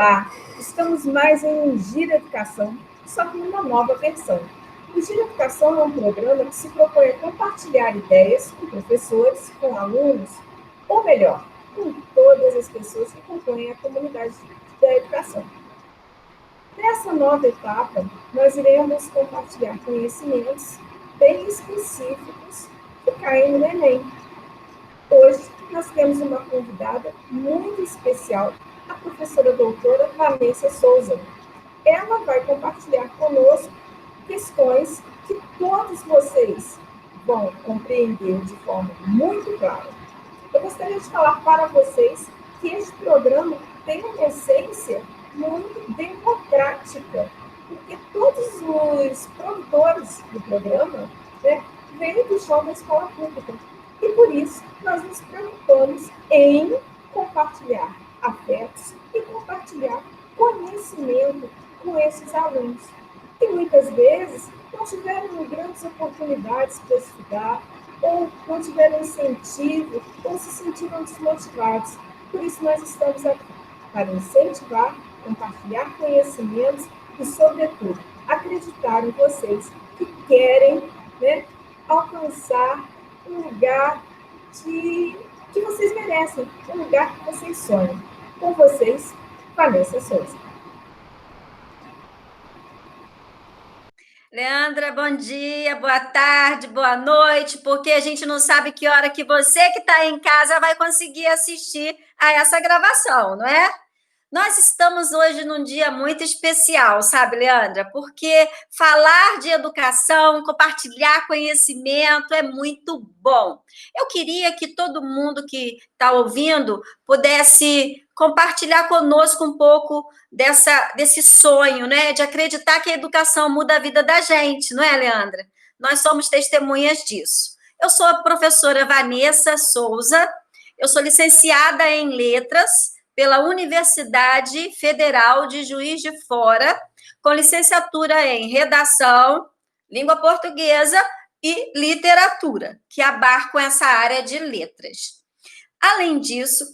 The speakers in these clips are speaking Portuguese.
Olá, estamos mais em um Gira Educação, só que numa nova versão. O Gira Educação é um programa que se propõe a compartilhar ideias com professores, com alunos, ou melhor, com todas as pessoas que compõem a comunidade da educação. Nessa nova etapa, nós iremos compartilhar conhecimentos bem específicos que caem no Enem. Hoje, nós temos uma convidada muito especial, a professora doutora Vanessa Souza. Ela vai compartilhar conosco questões que todos vocês vão compreender de forma muito clara. Eu gostaria de falar para vocês que este programa tem uma essência muito democrática, porque todos os produtores do programa, vêm do chão da escola pública. E por isso, nós nos preocupamos em compartilhar afetos e compartilhar conhecimento com esses alunos, que muitas vezes não tiveram grandes oportunidades para estudar, ou não tiveram incentivo, ou se sentiram desmotivados. Por isso, nós estamos aqui para incentivar, compartilhar conhecimentos e, sobretudo, acreditar em vocês que querem alcançar um lugar que vocês merecem, um lugar que vocês sonham. Com vocês, Vanessa Souza. Leandra, bom dia, boa tarde, boa noite, porque a gente não sabe que hora que você que está em casa vai conseguir assistir a essa gravação, não é? Nós estamos hoje num dia muito especial, sabe, Leandra? Porque falar de educação, compartilhar conhecimento é muito bom. Eu queria que todo mundo que está ouvindo pudesse compartilhar conosco um pouco desse sonho, né? De acreditar que a educação muda a vida da gente, não é, Leandra? Nós somos testemunhas disso. Eu sou a professora Vanessa Souza, eu sou licenciada em Letras pela Universidade Federal de Juiz de Fora, com licenciatura em Redação, Língua Portuguesa e Literatura, que abarcam essa área de letras. Além disso,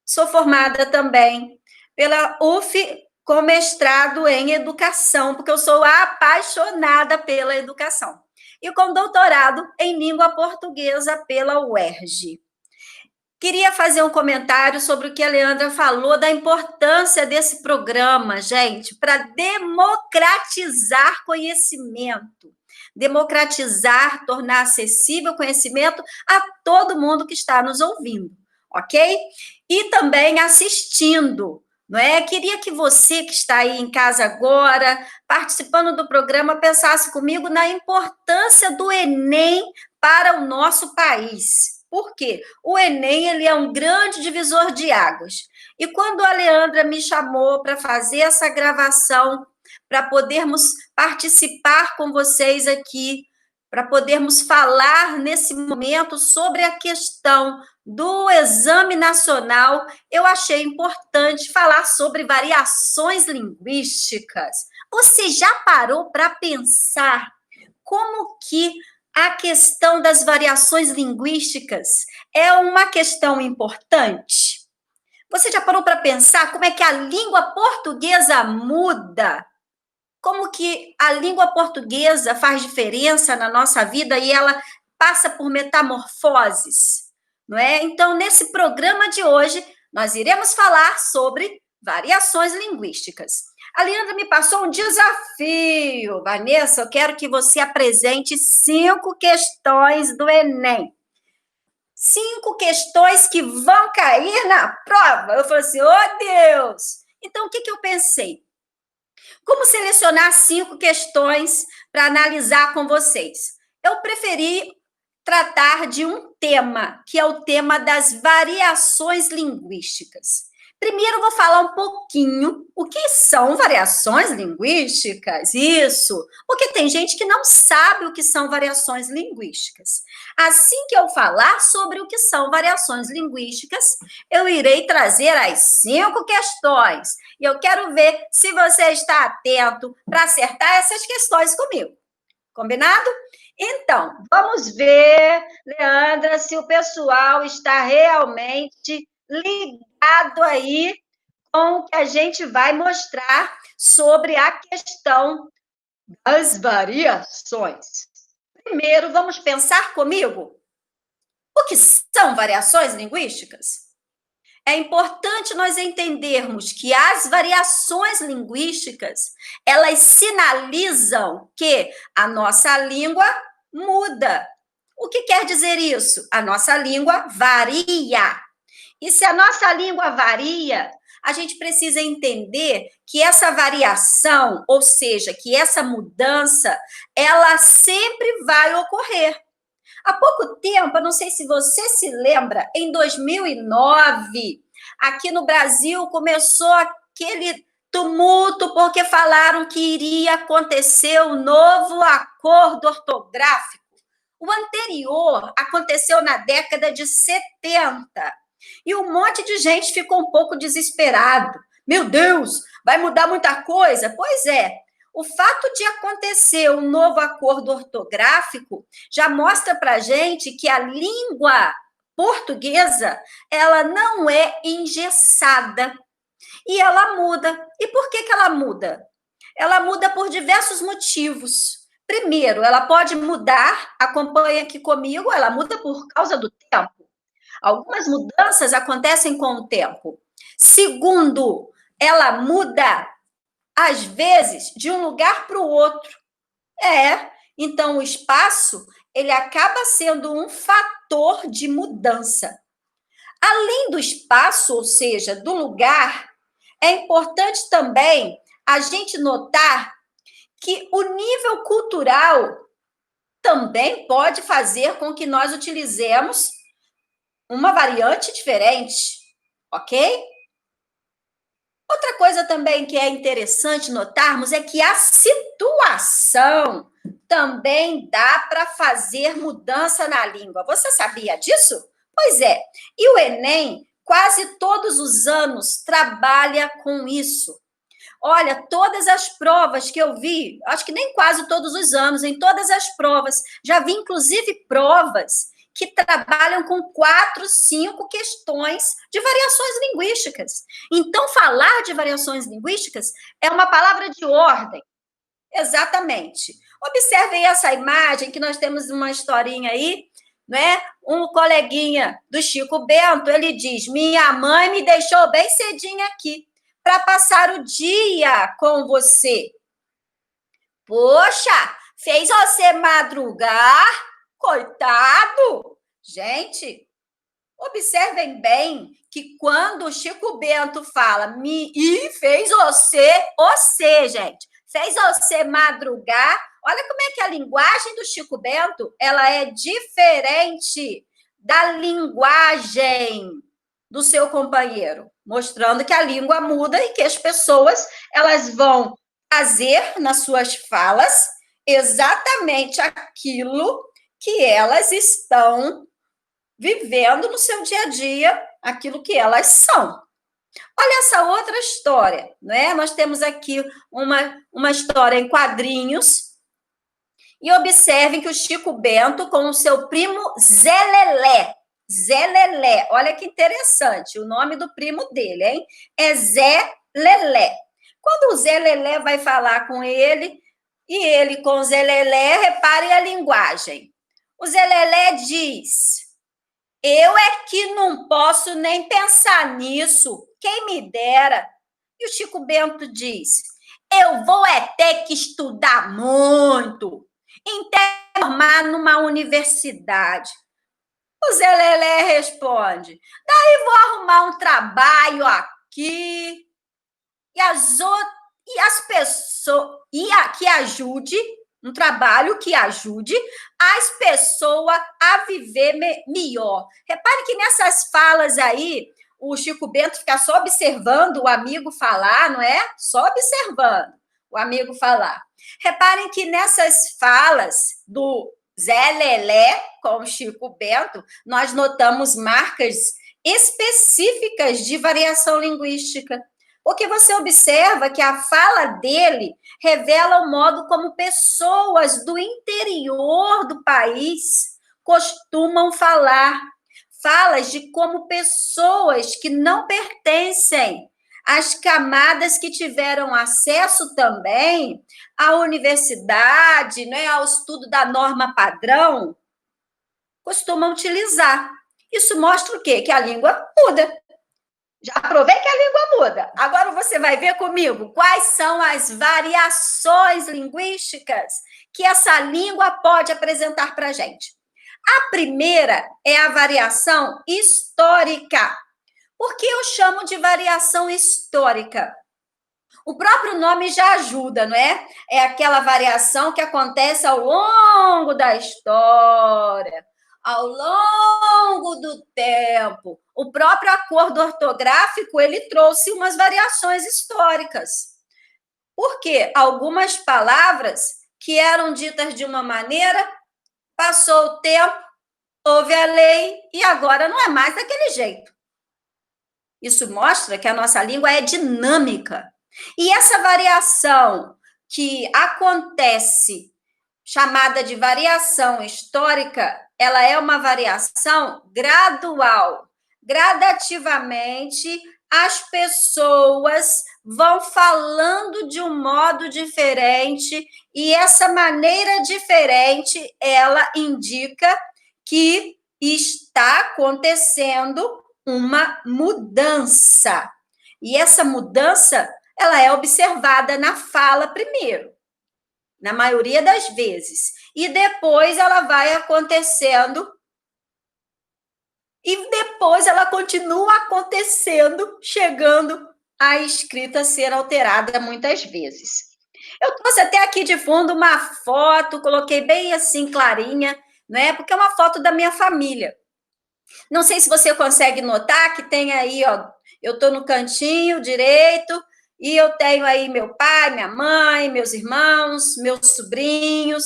sou formada também pela UF com mestrado em Educação, porque eu sou apaixonada pela educação, e com doutorado em Língua Portuguesa pela UERJ. Queria fazer um comentário sobre o que a Leandra falou da importância desse programa, gente, para democratizar conhecimento. Democratizar, tornar acessível o conhecimento a todo mundo que está nos ouvindo, ok? E também assistindo, não é? Queria que você que está aí em casa agora, participando do programa, pensasse comigo na importância do Enem para o nosso país. Por quê? O Enem ele é um grande divisor de águas. E quando a Leandra me chamou para fazer essa gravação, para podermos participar com vocês aqui, para podermos falar nesse momento sobre a questão do Exame Nacional, eu achei importante falar sobre variações linguísticas. Você já parou para pensar como que a questão das variações linguísticas é uma questão importante? Você já parou para pensar como é que a língua portuguesa muda? Como que a língua portuguesa faz diferença na nossa vida e ela passa por metamorfoses, não é? Então, nesse programa de hoje, nós iremos falar sobre variações linguísticas. A Leandra me passou um desafio. Vanessa, eu quero que você apresente 5 questões do Enem. 5 questões que vão cair na prova. Eu falei assim, oh Deus! Então, o que eu pensei? Como selecionar 5 questões para analisar com vocês? Eu preferi tratar de um tema, que é o tema das variações linguísticas. Primeiro, vou falar um pouquinho o que são variações linguísticas, isso, porque tem gente que não sabe o que são variações linguísticas. Assim que eu falar sobre o que são variações linguísticas, eu irei trazer as 5 questões, e eu quero ver se você está atento para acertar essas questões comigo. Combinado? Então, vamos ver, Leandra, se o pessoal está realmente ligado aí que a gente vai mostrar sobre a questão das variações. Primeiro, vamos pensar comigo o que são variações linguísticas? É importante nós entendermos que as variações linguísticas, elas sinalizam que a nossa língua muda. O que quer dizer isso? A nossa língua varia. E se a nossa língua varia, a gente precisa entender que essa variação, ou seja, que essa mudança, ela sempre vai ocorrer. Há pouco tempo, eu não sei se você se lembra, em 2009, aqui no Brasil começou aquele tumulto porque falaram que iria acontecer o novo acordo ortográfico. O anterior aconteceu na década de 70 e um monte de gente ficou um pouco desesperado. Meu Deus, vai mudar muita coisa? Pois é, o fato de acontecer um novo acordo ortográfico já mostra para a gente que a língua portuguesa, ela não é engessada e ela muda. E por que ela muda? Ela muda por diversos motivos. Primeiro, ela pode mudar, acompanha aqui comigo, ela muda por causa do tempo. Algumas mudanças acontecem com o tempo. Segundo, ela muda às vezes, de um lugar para o outro. Então o espaço, ele acaba sendo um fator de mudança. Além do espaço, ou seja, do lugar, é importante também a gente notar que o nível cultural também pode fazer com que nós utilizemos uma variante diferente, ok? Outra coisa também que é interessante notarmos é que a situação também dá para fazer mudança na língua. Você sabia disso? Pois é. E o Enem, quase todos os anos, trabalha com isso. Olha, todas as provas que eu vi, acho que nem quase todos os anos, em todas as provas, já vi inclusive provas que trabalham com 4, 5 questões de variações linguísticas. Então, falar de variações linguísticas é uma palavra de ordem. Exatamente. Observem essa imagem, que nós temos uma historinha aí, né? Um coleguinha do Chico Bento, ele diz: minha mãe me deixou bem cedinho aqui para passar o dia com você. Poxa, fez você madrugar? Coitado! Gente, observem bem que quando o Chico Bento fala e fez você, gente, fez você madrugar, olha como é que a linguagem do Chico Bento, ela é diferente da linguagem do seu companheiro, mostrando que a língua muda e que as pessoas, elas vão fazer nas suas falas exatamente aquilo que elas estão vivendo no seu dia a dia, aquilo que elas são. Olha essa outra história, né? Nós temos aqui uma história em quadrinhos, e observem que o Chico Bento, com o seu primo Zé Lelé, olha que interessante, o nome do primo dele, hein? É Zé Lelé. Quando o Zé Lelé vai falar com ele, e ele com o Zé Lelé, repare a linguagem. O Zé Lelé diz: eu é que não posso nem pensar nisso, quem me dera. E o Chico Bento diz: eu vou ter que estudar muito, até formar numa universidade. O Zé Lelé responde: daí vou arrumar um trabalho aqui e as pessoas que ajude, um trabalho que ajude as pessoas a viver melhor. Repare que nessas falas aí, o Chico Bento fica só observando o amigo falar, não é? Só observando o amigo falar. Reparem que nessas falas do Zé Lelé com o Chico Bento, nós notamos marcas específicas de variação linguística. Porque você observa que a fala dele revela o modo como pessoas do interior do país costumam falar. Falas de como pessoas que não pertencem as camadas que tiveram acesso também à universidade, né, ao estudo da norma padrão, costumam utilizar. Isso mostra o quê? Que a língua muda. Já provei que a língua muda. Agora você vai ver comigo quais são as variações linguísticas que essa língua pode apresentar para a gente. A primeira é a variação histórica. Por que eu chamo de variação histórica? O próprio nome já ajuda, não é? É aquela variação que acontece ao longo da história, ao longo do tempo. O próprio acordo ortográfico, ele trouxe umas variações históricas. Por quê? Algumas palavras que eram ditas de uma maneira, passou o tempo, houve a lei e agora não é mais daquele jeito. Isso mostra que a nossa língua é dinâmica. E essa variação que acontece, chamada de variação histórica, ela é uma variação gradual. Gradativamente, as pessoas vão falando de um modo diferente e essa maneira diferente, ela indica que está acontecendo uma mudança. E essa mudança, ela é observada na fala primeiro, na maioria das vezes. E depois ela vai acontecendo e depois ela continua acontecendo, chegando à escrita ser alterada muitas vezes. Eu trouxe até aqui de fundo uma foto, coloquei bem assim clarinha, né? Porque é uma foto da minha família. Não sei se você consegue notar que tem aí, ó, eu estou no cantinho direito e eu tenho aí meu pai, minha mãe, meus irmãos, meus sobrinhos.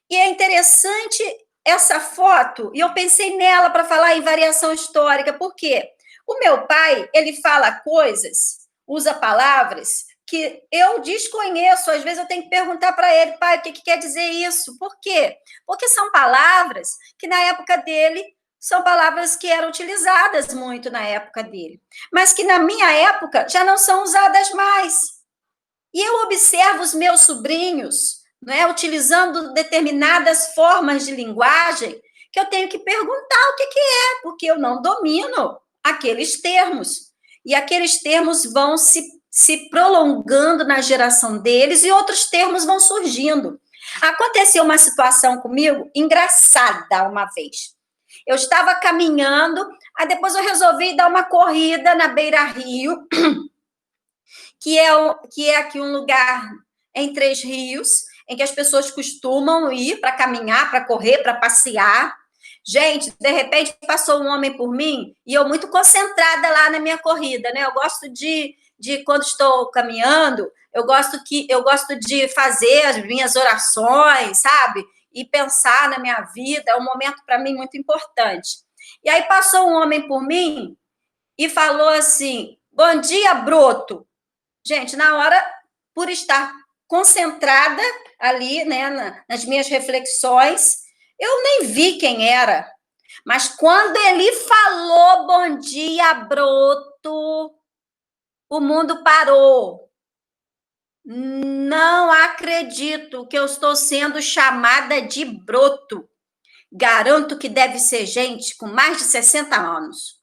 E é interessante essa foto, e eu pensei nela para falar em variação histórica, porque o meu pai, ele fala coisas, usa palavras que eu desconheço, às vezes eu tenho que perguntar para ele, pai, o que quer dizer isso? Por quê? Porque são palavras que na época dele são palavras que eram utilizadas muito na época dele, mas que na minha época já não são usadas mais. E eu observo os meus sobrinhos, né, utilizando determinadas formas de linguagem, que eu tenho que perguntar o que é, porque eu não domino aqueles termos. E aqueles termos vão se prolongando na geração deles e outros termos vão surgindo. Aconteceu uma situação comigo engraçada uma vez. Eu estava caminhando, aí depois eu resolvi dar uma corrida na beira-rio, que é aqui um lugar em Três Rios, em que as pessoas costumam ir para caminhar, para correr, para passear. Gente, de repente passou um homem por mim e eu muito concentrada lá na minha corrida, né? Eu gosto de quando estou caminhando, eu gosto de fazer as minhas orações, sabe? E pensar na minha vida, é um momento para mim muito importante. E aí passou um homem por mim e falou assim: "Bom dia, broto". Gente, na hora, por estar concentrada ali, né, nas minhas reflexões, eu nem vi quem era. Mas quando ele falou bom dia, broto, o mundo parou. Não acredito que eu estou sendo chamada de broto. Garanto que deve ser gente com mais de 60 anos.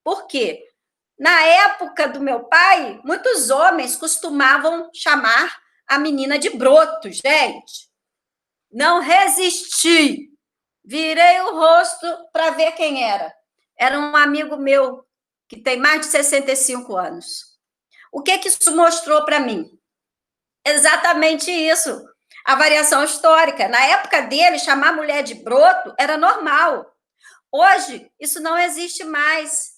Por quê? Na época do meu pai, muitos homens costumavam chamar a menina de broto, gente. Não resisti. Virei o rosto para ver quem era. Era um amigo meu que tem mais de 65 anos. O que isso mostrou para mim? Exatamente isso. A variação histórica. Na época dele, chamar a mulher de broto era normal. Hoje, isso não existe mais.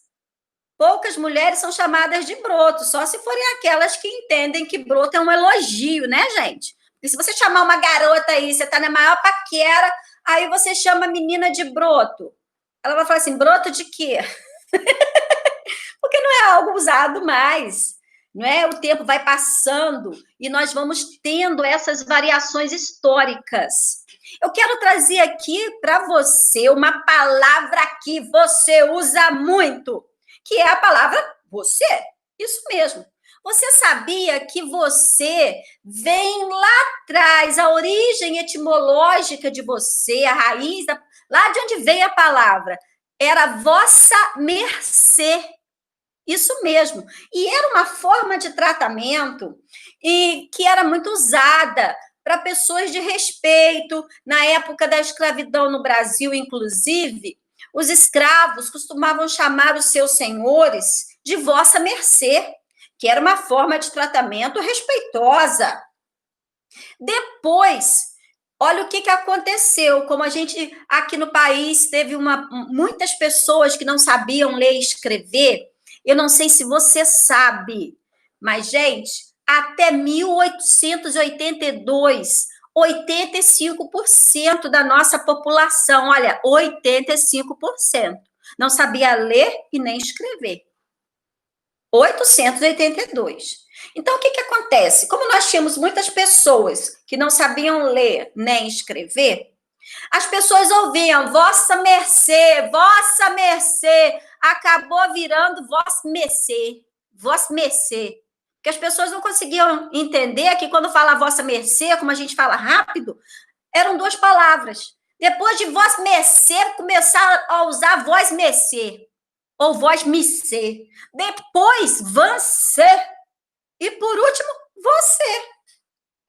Poucas mulheres são chamadas de broto, só se forem aquelas que entendem que broto é um elogio, né, gente? Porque se você chamar uma garota aí, você tá na maior paquera, aí você chama a menina de broto. Ela vai falar assim, broto de quê? Porque não é algo usado mais, não é? O tempo vai passando e nós vamos tendo essas variações históricas. Eu quero trazer aqui para você uma palavra que você usa muito, que é a palavra você. Isso mesmo. Você sabia que você vem lá atrás, a origem etimológica de você, a raiz, lá de onde veio a palavra, era vossa mercê. Isso mesmo. E era uma forma de tratamento e que era muito usada para pessoas de respeito. Na época da escravidão no Brasil, inclusive, os escravos costumavam chamar os seus senhores de vossa mercê, que era uma forma de tratamento respeitosa. Depois, olha o que aconteceu. Como a gente aqui no país teve muitas pessoas que não sabiam ler e escrever. Eu não sei se você sabe, mas, gente, até 1882, 85% da nossa população, olha, 85%, não sabia ler e nem escrever. 882. Então, o que acontece? Como nós tínhamos muitas pessoas que não sabiam ler nem escrever, as pessoas ouviam vossa mercê, acabou virando vossa mercê. Porque as pessoas não conseguiam entender que quando fala vossa mercê, como a gente fala rápido, eram duas palavras. Depois de vossa mercê, começaram a usar voz mercê, ou voz missê. Depois, você. E por último, você.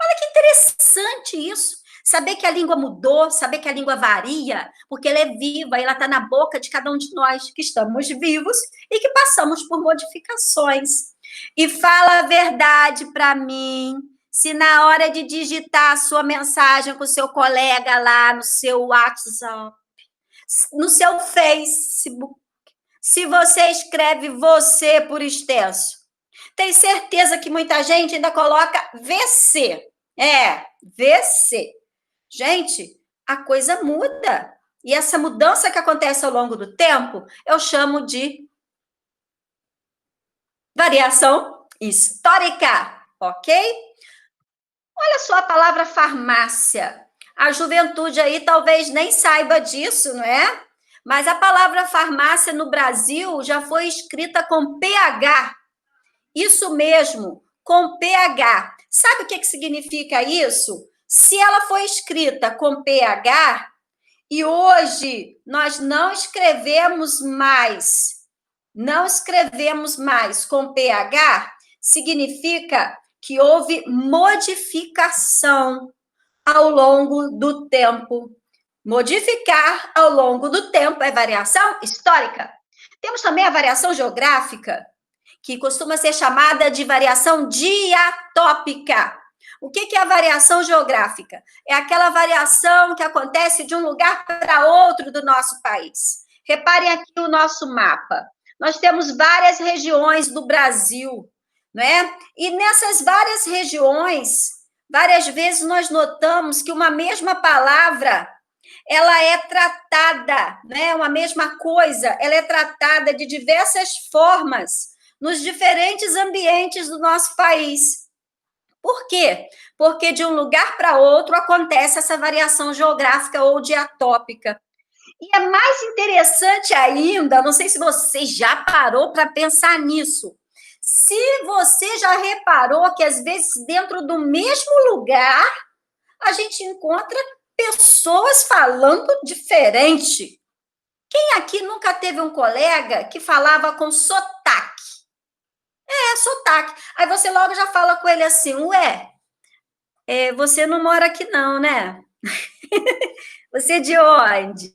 Olha que interessante isso. Saber que a língua mudou, saber que a língua varia, porque ela é viva, ela está na boca de cada um de nós que estamos vivos e que passamos por modificações. E fala a verdade para mim, se na hora de digitar a sua mensagem com o seu colega lá no seu WhatsApp, no seu Facebook, se você escreve você por extenso, tem certeza que muita gente ainda coloca VC. VC. Gente, a coisa muda. E essa mudança que acontece ao longo do tempo, eu chamo de variação histórica, ok? Olha só a palavra farmácia. A juventude aí talvez nem saiba disso, não é? Mas a palavra farmácia no Brasil já foi escrita com PH. Isso mesmo, com PH. Sabe o que significa isso? Se ela foi escrita com PH e hoje nós não escrevemos mais com PH, significa que houve modificação ao longo do tempo. Modificar ao longo do tempo é variação histórica. Temos também a variação geográfica, que costuma ser chamada de variação diatópica. O que é a variação geográfica? É aquela variação que acontece de um lugar para outro do nosso país. Reparem aqui o nosso mapa. Nós temos várias regiões do Brasil, não é? E nessas várias regiões, várias vezes nós notamos que uma mesma palavra, ela é tratada, né? Uma mesma coisa, ela é tratada de diversas formas nos diferentes ambientes do nosso país. Por quê? Porque de um lugar para outro acontece essa variação geográfica ou diatópica. E é mais interessante ainda, não sei se você já parou para pensar nisso, se você já reparou que às vezes dentro do mesmo lugar a gente encontra pessoas falando diferente. Quem aqui nunca teve um colega que falava com sotaque? Sotaque. Aí você logo já fala com ele assim, você não mora aqui não, né? Você é de onde?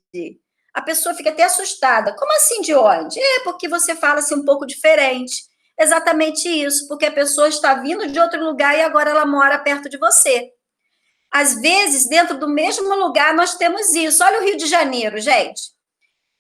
A pessoa fica até assustada. Como assim de onde? Porque você fala assim um pouco diferente. Exatamente isso, porque a pessoa está vindo de outro lugar e agora ela mora perto de você. Às vezes, dentro do mesmo lugar, nós temos isso. Olha o Rio de Janeiro, gente.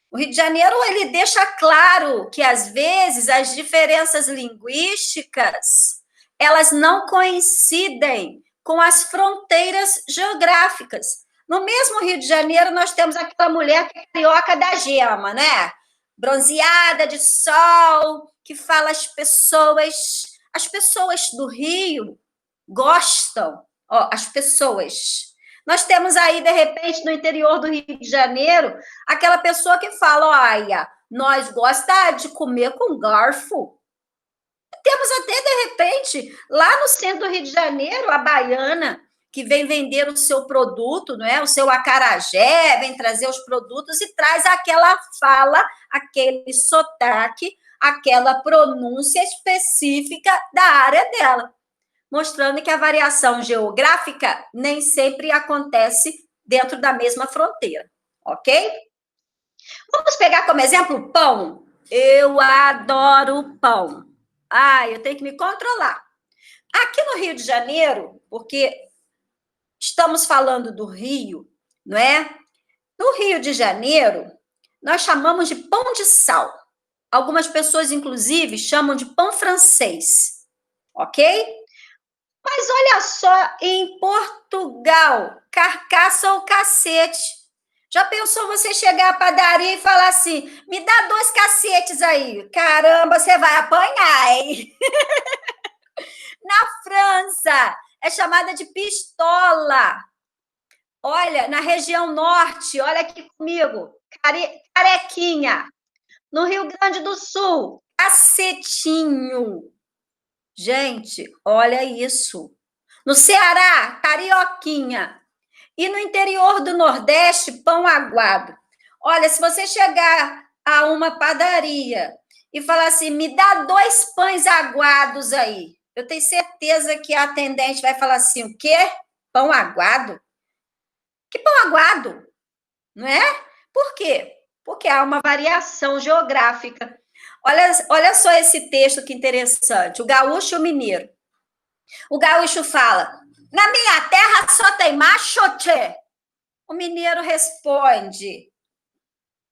O Rio de Janeiro, ele deixa claro que, às vezes, as diferenças linguísticas, elas não coincidem com as fronteiras geográficas. No mesmo Rio de Janeiro, nós temos aquela mulher que é carioca da gema, né? Bronzeada de sol, que fala as pessoas do Rio gostam, as pessoas. Nós temos aí, de repente, no interior do Rio de Janeiro, aquela pessoa que fala, olha, nós gostamos de comer com garfo. Temos até, de repente, lá no centro do Rio de Janeiro, a baiana que vem vender o seu produto, não é? O seu acarajé, vem trazer os produtos e traz aquela fala, aquele sotaque, aquela pronúncia específica da área dela, mostrando que a variação geográfica nem sempre acontece dentro da mesma fronteira, ok? Vamos pegar como exemplo pão. Eu adoro pão. Eu tenho que me controlar. Aqui no Rio de Janeiro, porque estamos falando do Rio, não é? No Rio de Janeiro, nós chamamos de pão de sal. Algumas pessoas, inclusive, chamam de pão francês, ok? Mas olha só, em Portugal, carcaça ou cacete. Já pensou você chegar à padaria e falar assim, me dá 2 cacetes aí? Caramba, você vai apanhar, hein? Na França, é chamada de pistola. Olha, na região norte, olha aqui comigo, carequinha. No Rio Grande do Sul, cacetinho. Gente, olha isso. No Ceará, carioquinha. E no interior do Nordeste, pão aguado. Olha, se você chegar a uma padaria e falar assim, me dá 2 pães aguados aí, eu tenho certeza que a atendente vai falar assim, o quê? Pão aguado? Que pão aguado? Não é? Por quê? Porque há uma variação geográfica. Olha só esse texto que interessante. O gaúcho e o mineiro. O gaúcho fala, na minha terra só tem macho, tchê. O mineiro responde,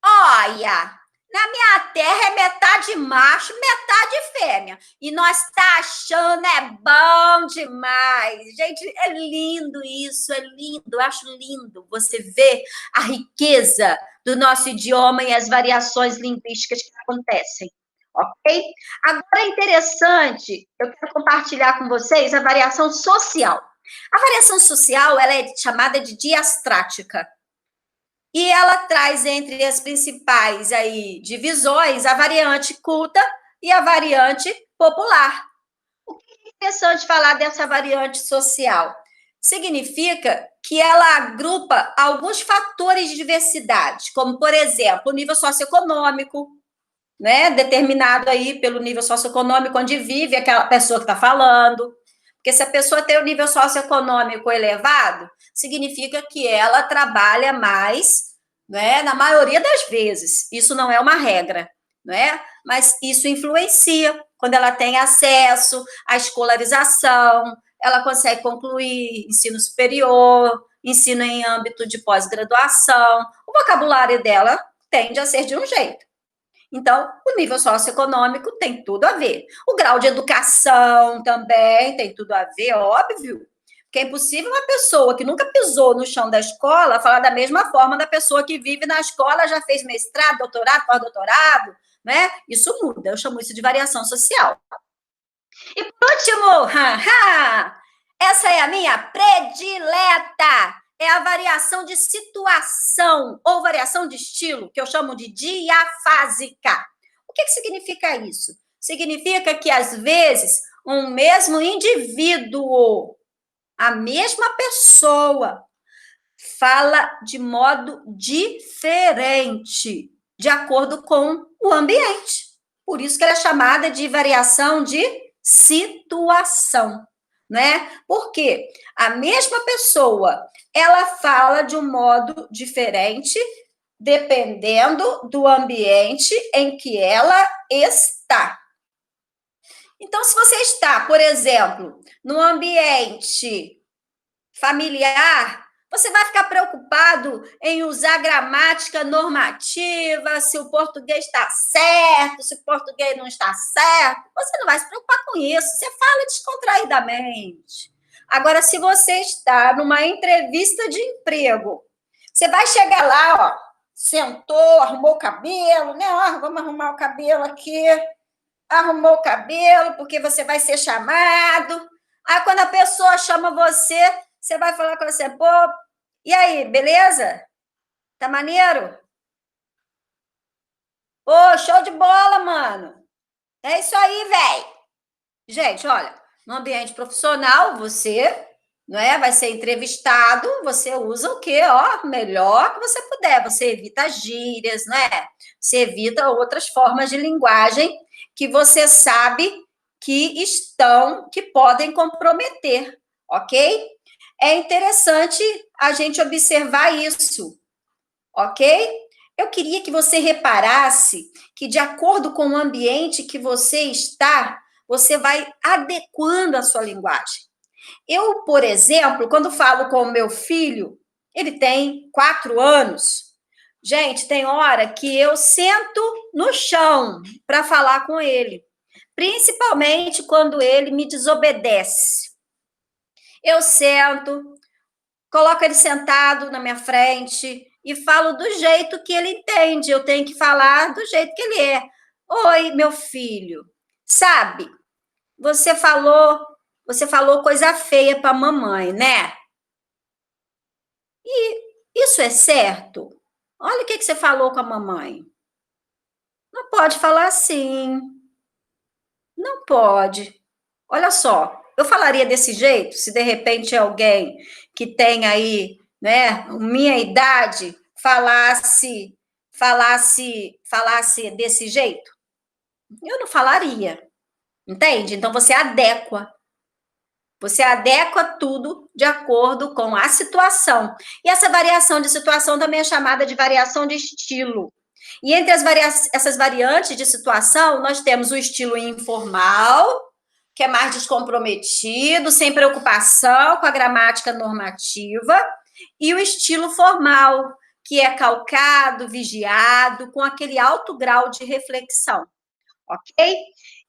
olha, na minha terra é metade macho, metade fêmea. E nós tá achando é bom demais. Gente, é lindo isso, é lindo. Eu acho lindo você ver a riqueza do nosso idioma e as variações linguísticas que acontecem. Ok? Agora é interessante, eu quero compartilhar com vocês a variação social. A variação social ela é chamada de diastrática. E ela traz entre as principais aí divisões a variante culta e a variante popular. O que é interessante falar dessa variante social? Significa que ela agrupa alguns fatores de diversidade, como, por exemplo, o nível socioeconômico, né, determinado aí pelo nível socioeconômico onde vive aquela pessoa que está falando. Porque se a pessoa tem o nível socioeconômico elevado, significa que ela trabalha mais, né, na maioria das vezes. Isso não é uma regra, né? Mas isso influencia quando ela tem acesso à escolarização, ela consegue concluir ensino superior, ensino em âmbito de pós-graduação. O vocabulário dela tende a ser de um jeito. Então, o nível socioeconômico tem tudo a ver. O grau de educação também tem tudo a ver, óbvio. Porque é impossível uma pessoa que nunca pisou no chão da escola falar da mesma forma da pessoa que vive na escola, já fez mestrado, doutorado, pós-doutorado, né? Isso muda, eu chamo isso de variação social. E por último, essa é a minha predileta. É a variação de situação ou variação de estilo, que eu chamo de diafásica. O que significa isso? Significa que, às vezes, um mesmo indivíduo, a mesma pessoa, fala de modo diferente, de acordo com o ambiente. Por isso que ela é chamada de variação de situação, né? Porque a mesma pessoa, ela fala de um modo diferente, dependendo do ambiente em que ela está. Então, se você está, por exemplo, no ambiente familiar, você vai ficar preocupado em usar gramática normativa, se o português está certo, se o português não está certo. Você não vai se preocupar com isso. Você fala descontraidamente. Agora, se você está numa entrevista de emprego, você vai chegar lá, ó, sentou, arrumou o cabelo, né? Ó, vamos arrumar o cabelo aqui. Arrumou o cabelo, porque você vai ser chamado. Aí, quando a pessoa chama você, você vai falar com você, pô, e aí, beleza? Tá maneiro? Pô, show de bola, mano. É isso aí, velho. Gente, olha, no ambiente profissional, você, não é, vai ser entrevistado, você usa o quê? Ó, melhor que você puder. Você evita gírias, não é? Você evita outras formas de linguagem que você sabe que podem comprometer, ok? É interessante a gente observar isso, ok? Eu queria que você reparasse que, de acordo com o ambiente que você está, você vai adequando a sua linguagem. Eu, por exemplo, quando falo com o meu filho, ele tem 4 anos. Gente, tem hora que eu sento no chão para falar com ele, principalmente quando ele me desobedece. Eu sento, coloco ele sentado na minha frente e falo do jeito que ele entende. Eu tenho que falar do jeito que ele é. Oi, meu filho. Sabe, você falou, você falou coisa feia para a mamãe, né? E isso é certo? Olha o que você falou com a mamãe. Não pode falar assim. Não pode. Olha só, eu falaria desse jeito se de repente alguém que tem aí, né, minha idade falasse desse jeito? Eu não falaria. Entende? Então você adequa. Você adequa tudo de acordo com a situação. E essa variação de situação também é chamada de variação de estilo. E entre essas variantes de situação, nós temos o estilo informal, que é mais descomprometido, sem preocupação com a gramática normativa, e o estilo formal, que é calcado, vigiado, com aquele alto grau de reflexão, ok?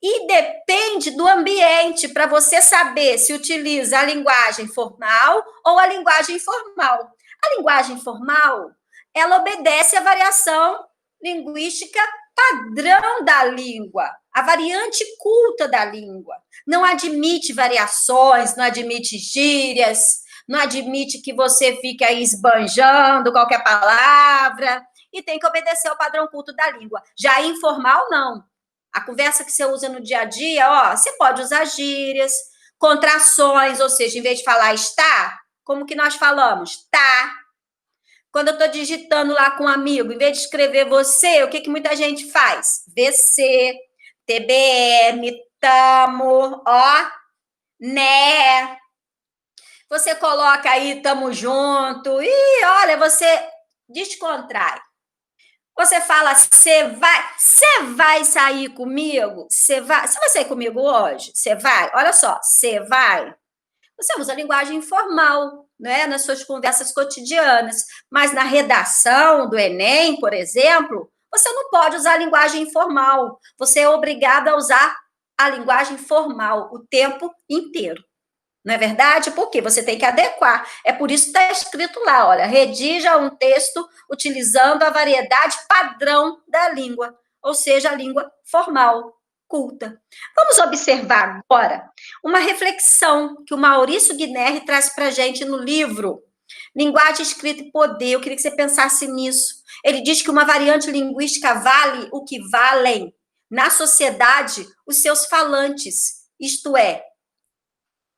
E depende do ambiente para você saber se utiliza a linguagem formal ou a linguagem informal. A linguagem formal, ela obedece à variação linguística padrão da língua, a variante culta da língua. Não admite variações, não admite gírias, não admite que você fique aí esbanjando qualquer palavra, e tem que obedecer ao padrão culto da língua. Já informal, não. A conversa que você usa no dia a dia, ó, você pode usar gírias, contrações, ou seja, em vez de falar está, como que nós falamos? Tá. Quando eu estou digitando lá com um amigo, em vez de escrever você, o que muita gente faz? VC, TBM, tamo, ó, né? Você coloca aí, tamo junto, e olha, você descontrai. Você fala, você vai sair comigo? Você vai sair comigo hoje? Você vai? Olha só, você vai. Você usa a linguagem informal, né, nas suas conversas cotidianas, mas na redação do Enem, por exemplo, você não pode usar a linguagem informal. Você é obrigado a usar a linguagem formal o tempo inteiro. Não é verdade? Porque você tem que adequar. É por isso que está escrito lá, olha, redija um texto utilizando a variedade padrão da língua, ou seja, a língua formal, culta. Vamos observar agora uma reflexão que o Maurício Guinerri traz para a gente no livro Linguagem, Escrita e Poder. Eu queria que você pensasse nisso. Ele diz que uma variante linguística vale o que valem na sociedade os seus falantes, isto é,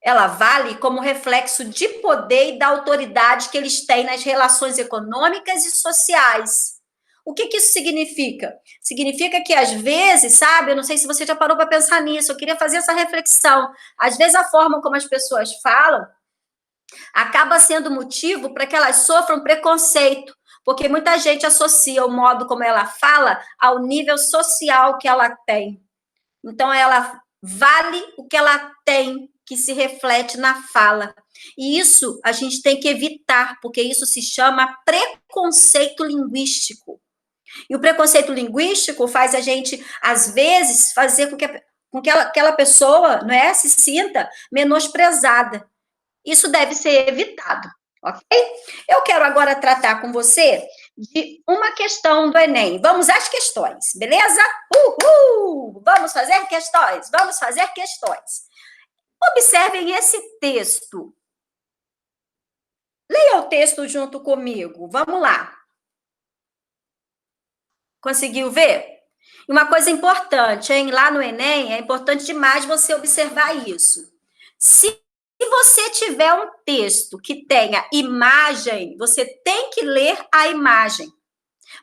ela vale como reflexo de poder e da autoridade que eles têm nas relações econômicas e sociais. O que isso significa? Significa que, às vezes, sabe, eu não sei se você já parou para pensar nisso, eu queria fazer essa reflexão. Às vezes, a forma como as pessoas falam acaba sendo motivo para que elas sofram preconceito, porque muita gente associa o modo como ela fala ao nível social que ela tem. Então, ela vale o que ela tem, que se reflete na fala. E isso a gente tem que evitar, porque isso se chama preconceito linguístico. E o preconceito linguístico faz a gente, às vezes, fazer com que aquela pessoa, não é, se sinta menosprezada. Isso deve ser evitado, ok? Eu quero agora tratar com você de uma questão do Enem. Vamos às questões, beleza? Uhul! Vamos fazer questões, vamos fazer questões. Observem esse texto. Leia o texto junto comigo. Vamos lá. Conseguiu ver? E uma coisa importante, hein? Lá no Enem, é importante demais você observar isso. Se você tiver um texto que tenha imagem, você tem que ler a imagem.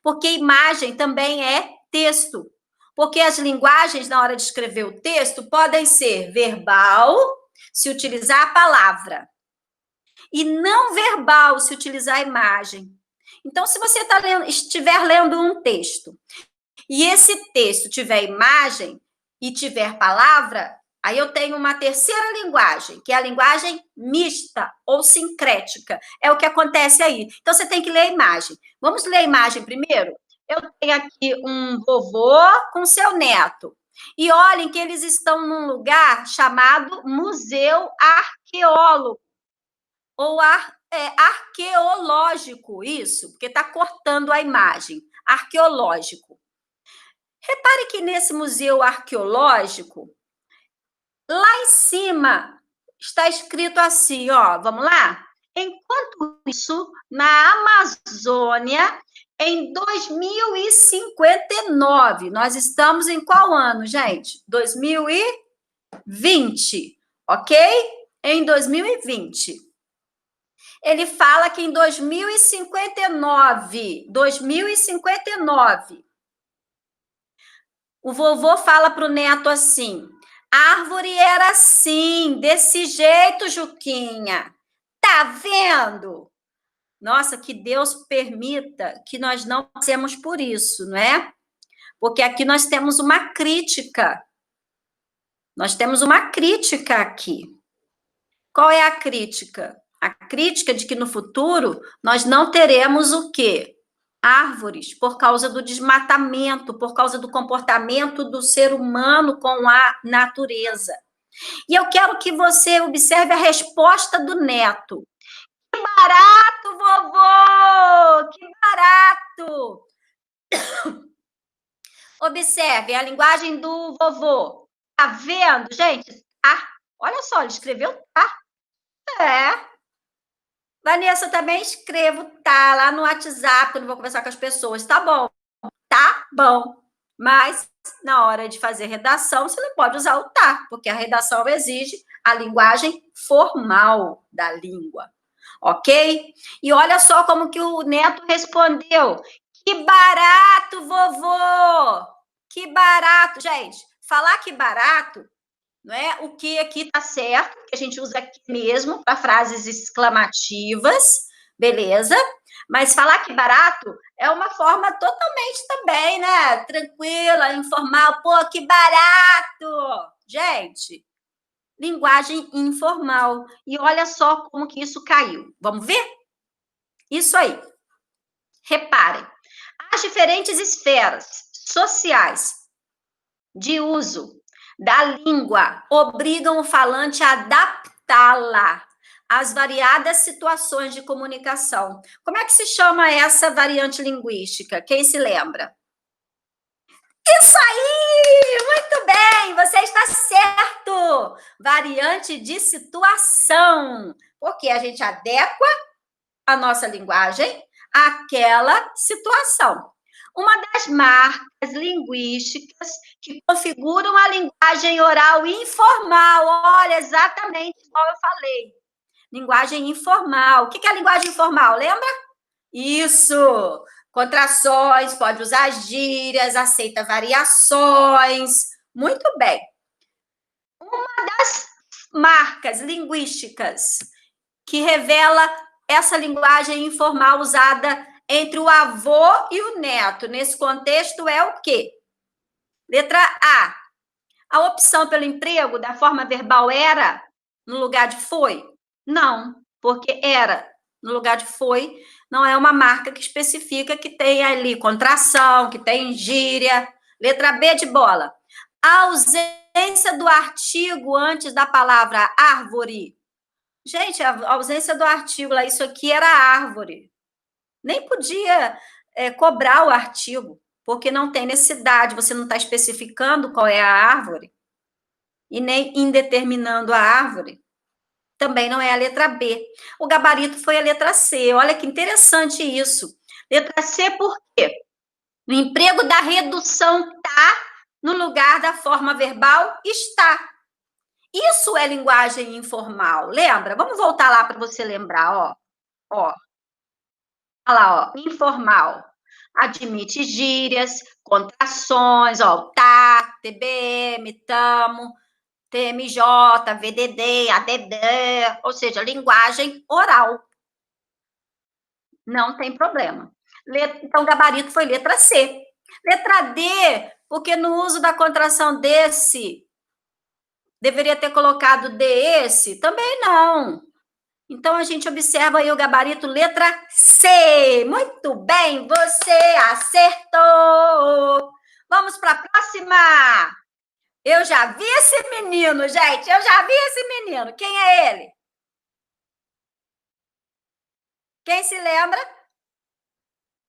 Porque imagem também é texto. Porque as linguagens, na hora de escrever o texto, podem ser verbal, se utilizar a palavra, e não verbal, se utilizar a imagem. Então, se você estiver lendo um texto e esse texto tiver imagem e tiver palavra, aí eu tenho uma terceira linguagem, que é a linguagem mista ou sincrética. É o que acontece aí. Então, você tem que ler a imagem. Vamos ler a imagem primeiro? Eu tenho aqui um vovô com seu neto. E olhem que eles estão num lugar chamado Museu Arqueólogo, ou arqueológico, isso, porque está cortando a imagem. Arqueológico. Repare que nesse museu arqueológico, lá em cima, está escrito assim, ó, vamos lá? Enquanto isso, na Amazônia, em 2059, nós estamos em qual ano, gente? 2020, ok? Em 2020. Ele fala que em 2059, o vovô fala para o neto assim: a árvore era assim, desse jeito, Juquinha. Tá vendo? Nossa, que Deus permita que nós não passemos por isso, não é? Porque aqui nós temos uma crítica. Nós temos uma crítica aqui. Qual é a crítica? A crítica de que no futuro nós não teremos o quê? Árvores, por causa do desmatamento, por causa do comportamento do ser humano com a natureza. E eu quero que você observe a resposta do neto. Que barato, vovô! Que barato! Observe a linguagem do vovô. Tá vendo, gente? Ah, olha só, ele escreveu tá. É. Vanessa, também escrevo tá lá no WhatsApp, quando vou conversar com as pessoas. Tá bom, tá bom. Mas na hora de fazer redação, você não pode usar o tá, porque a redação exige a linguagem formal da língua. Ok? E olha só como que o neto respondeu. Que barato, vovô! Que barato. Gente, falar que barato, não é? O que aqui está certo, que a gente usa aqui mesmo para frases exclamativas, beleza? Mas falar que barato é uma forma totalmente também, né? Tranquila, informal. Pô, que barato! Gente, linguagem informal. E olha só como que isso caiu. Vamos ver? Isso aí. Reparem. As diferentes esferas sociais de uso da língua obrigam o falante a adaptá-la às variadas situações de comunicação. Como é que se chama essa variante linguística? Quem se lembra? Isso aí! Muito bem! Você está certo! Variante de situação. Porque a gente adequa a nossa linguagem àquela situação. Uma das marcas linguísticas que configuram a linguagem oral informal, olha, exatamente igual eu falei. Linguagem informal. O que é a linguagem informal? Lembra? Isso! Contrações, pode usar gírias, aceita variações. Muito bem. Uma das marcas linguísticas que revela essa linguagem informal usada entre o avô e o neto. Nesse contexto é o quê? Letra A. A opção pelo emprego da forma verbal era no lugar de foi? Não, porque era no lugar de foi não é uma marca que especifica que tem ali contração, que tem gíria. Letra B de bola. A ausência do artigo antes da palavra árvore. Gente, a ausência do artigo lá, isso aqui era árvore. Nem podia cobrar o artigo, porque não tem necessidade, você não está especificando qual é a árvore, e nem indeterminando a árvore. Também não é a letra B. O gabarito foi a letra C. Olha que interessante isso. Letra C por quê? No emprego da redução tá no lugar da forma verbal está. Isso é linguagem informal, lembra? Vamos voltar lá para você lembrar, ó. Ó, olha lá, ó, informal. Admite gírias, contrações, ó, tá, TBM, tamo, TMJ, VDD, ADD, ou seja, linguagem oral. Não tem problema. Então, o gabarito foi letra C. Letra D, porque no uso da contração desse, deveria ter colocado de esse? Também não. Então, a gente observa aí o gabarito letra C. Muito bem, você acertou. Vamos para a próxima. Eu já vi esse menino, gente. Eu já vi esse menino. Quem é ele? Quem se lembra?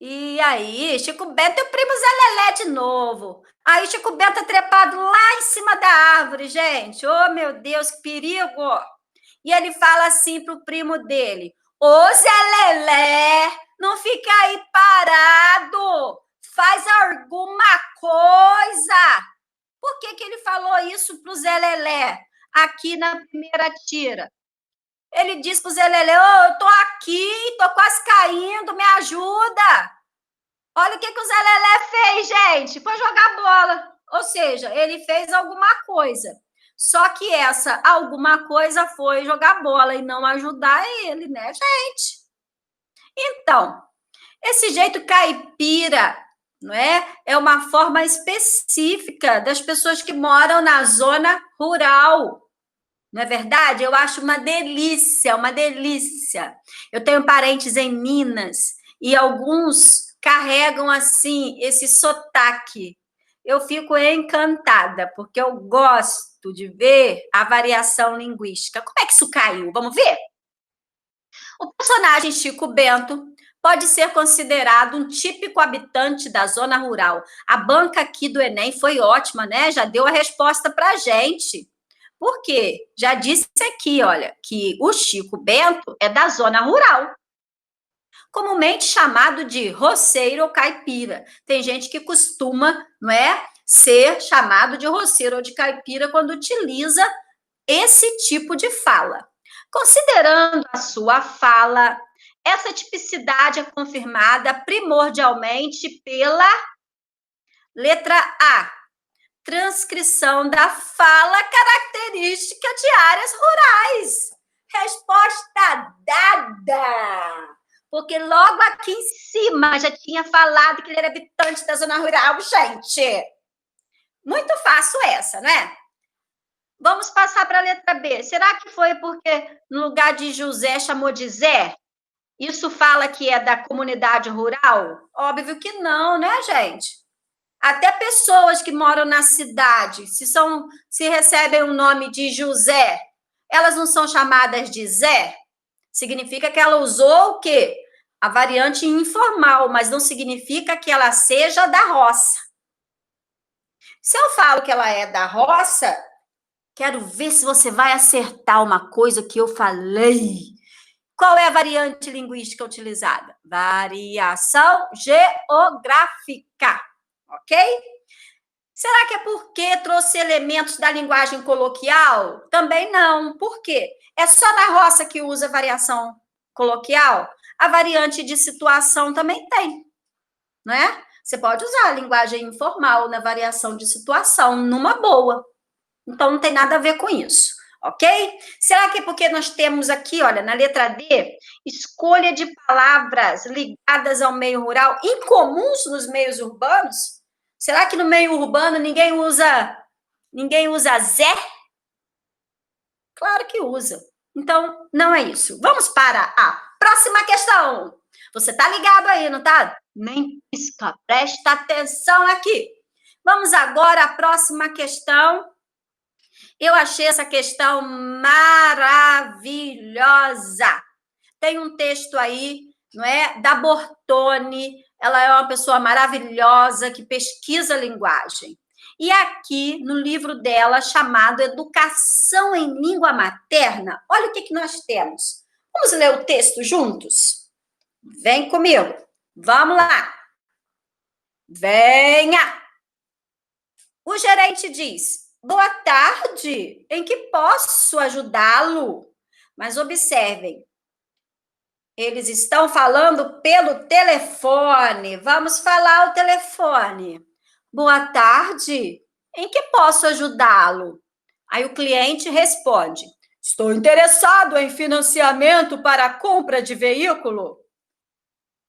E aí, Chico Bento e o primo Zé Lelé de novo. Aí, Chico Bento é trepado lá em cima da árvore, gente. Oh, meu Deus, que perigo! E ele fala assim pro primo dele: Ô Zé Lelé, não fica aí parado, faz alguma coisa. Por que ele falou isso pro Zé Lelé aqui na primeira tira? Ele disse pro Zé Lelé: Ô, eu tô aqui, tô quase caindo, me ajuda. Olha o que o Zé Lelé fez, gente. Foi jogar bola. Ou seja, ele fez alguma coisa. Só que essa alguma coisa foi jogar bola e não ajudar ele, né, gente? Então, esse jeito caipira, não é? É uma forma específica das pessoas que moram na zona rural. Não é verdade? Eu acho uma delícia, uma delícia. Eu tenho parentes em Minas e alguns carregam assim esse sotaque. Eu fico encantada, porque eu gosto de ver a variação linguística. Como é que isso caiu? Vamos ver? O personagem Chico Bento pode ser considerado um típico habitante da zona rural. A banca aqui do Enem foi ótima, né? Já deu a resposta para a gente. Por quê? Já disse aqui, olha, que o Chico Bento é da zona rural, comumente chamado de roceiro ou caipira. Tem gente que costuma, não é, ser chamado de roceiro ou de caipira quando utiliza esse tipo de fala. Considerando a sua fala, essa tipicidade é confirmada primordialmente pela letra A, transcrição da fala característica de áreas rurais. Resposta dada. Porque logo aqui em cima já tinha falado que ele era habitante da zona rural, gente. Muito fácil essa, né? Vamos passar para a letra B. Será que foi porque no lugar de José chamou de Zé? Isso fala que é da comunidade rural? Óbvio que não, né, gente? Até pessoas que moram na cidade, se recebem o nome de José, elas não são chamadas de Zé? Significa que ela usou o quê? A variante informal, mas não significa que ela seja da roça. Se eu falo que ela é da roça, quero ver se você vai acertar uma coisa que eu falei. Qual é a variante linguística utilizada? Variação geográfica, ok? Será que é porque trouxe elementos da linguagem coloquial? Também não. Por quê? É só na roça que usa variação coloquial? A variante de situação também tem, não é? Você pode usar a linguagem informal na variação de situação, numa boa. Então, não tem nada a ver com isso, ok? Será que é porque nós temos aqui, olha, na letra D, escolha de palavras ligadas ao meio rural, incomuns nos meios urbanos? Será que no meio urbano ninguém usa Zé? Claro que usa. Então, não é isso. Vamos para a próxima questão. Você tá ligado aí, não tá? Nem pisca, presta atenção aqui. Vamos agora à próxima questão. Eu achei essa questão maravilhosa. Tem um texto aí, não é? Da Bortone. Ela é uma pessoa maravilhosa que pesquisa linguagem. E aqui, no livro dela, chamado Educação em Língua Materna, olha o que nós temos. Vamos ler o texto juntos? Vem comigo. Vamos lá. Venha! O gerente diz: boa tarde, em que posso ajudá-lo? Mas observem, eles estão falando pelo telefone. Vamos falar o telefone. Boa tarde, em que posso ajudá-lo? Aí o cliente responde: estou interessado em financiamento para a compra de veículo.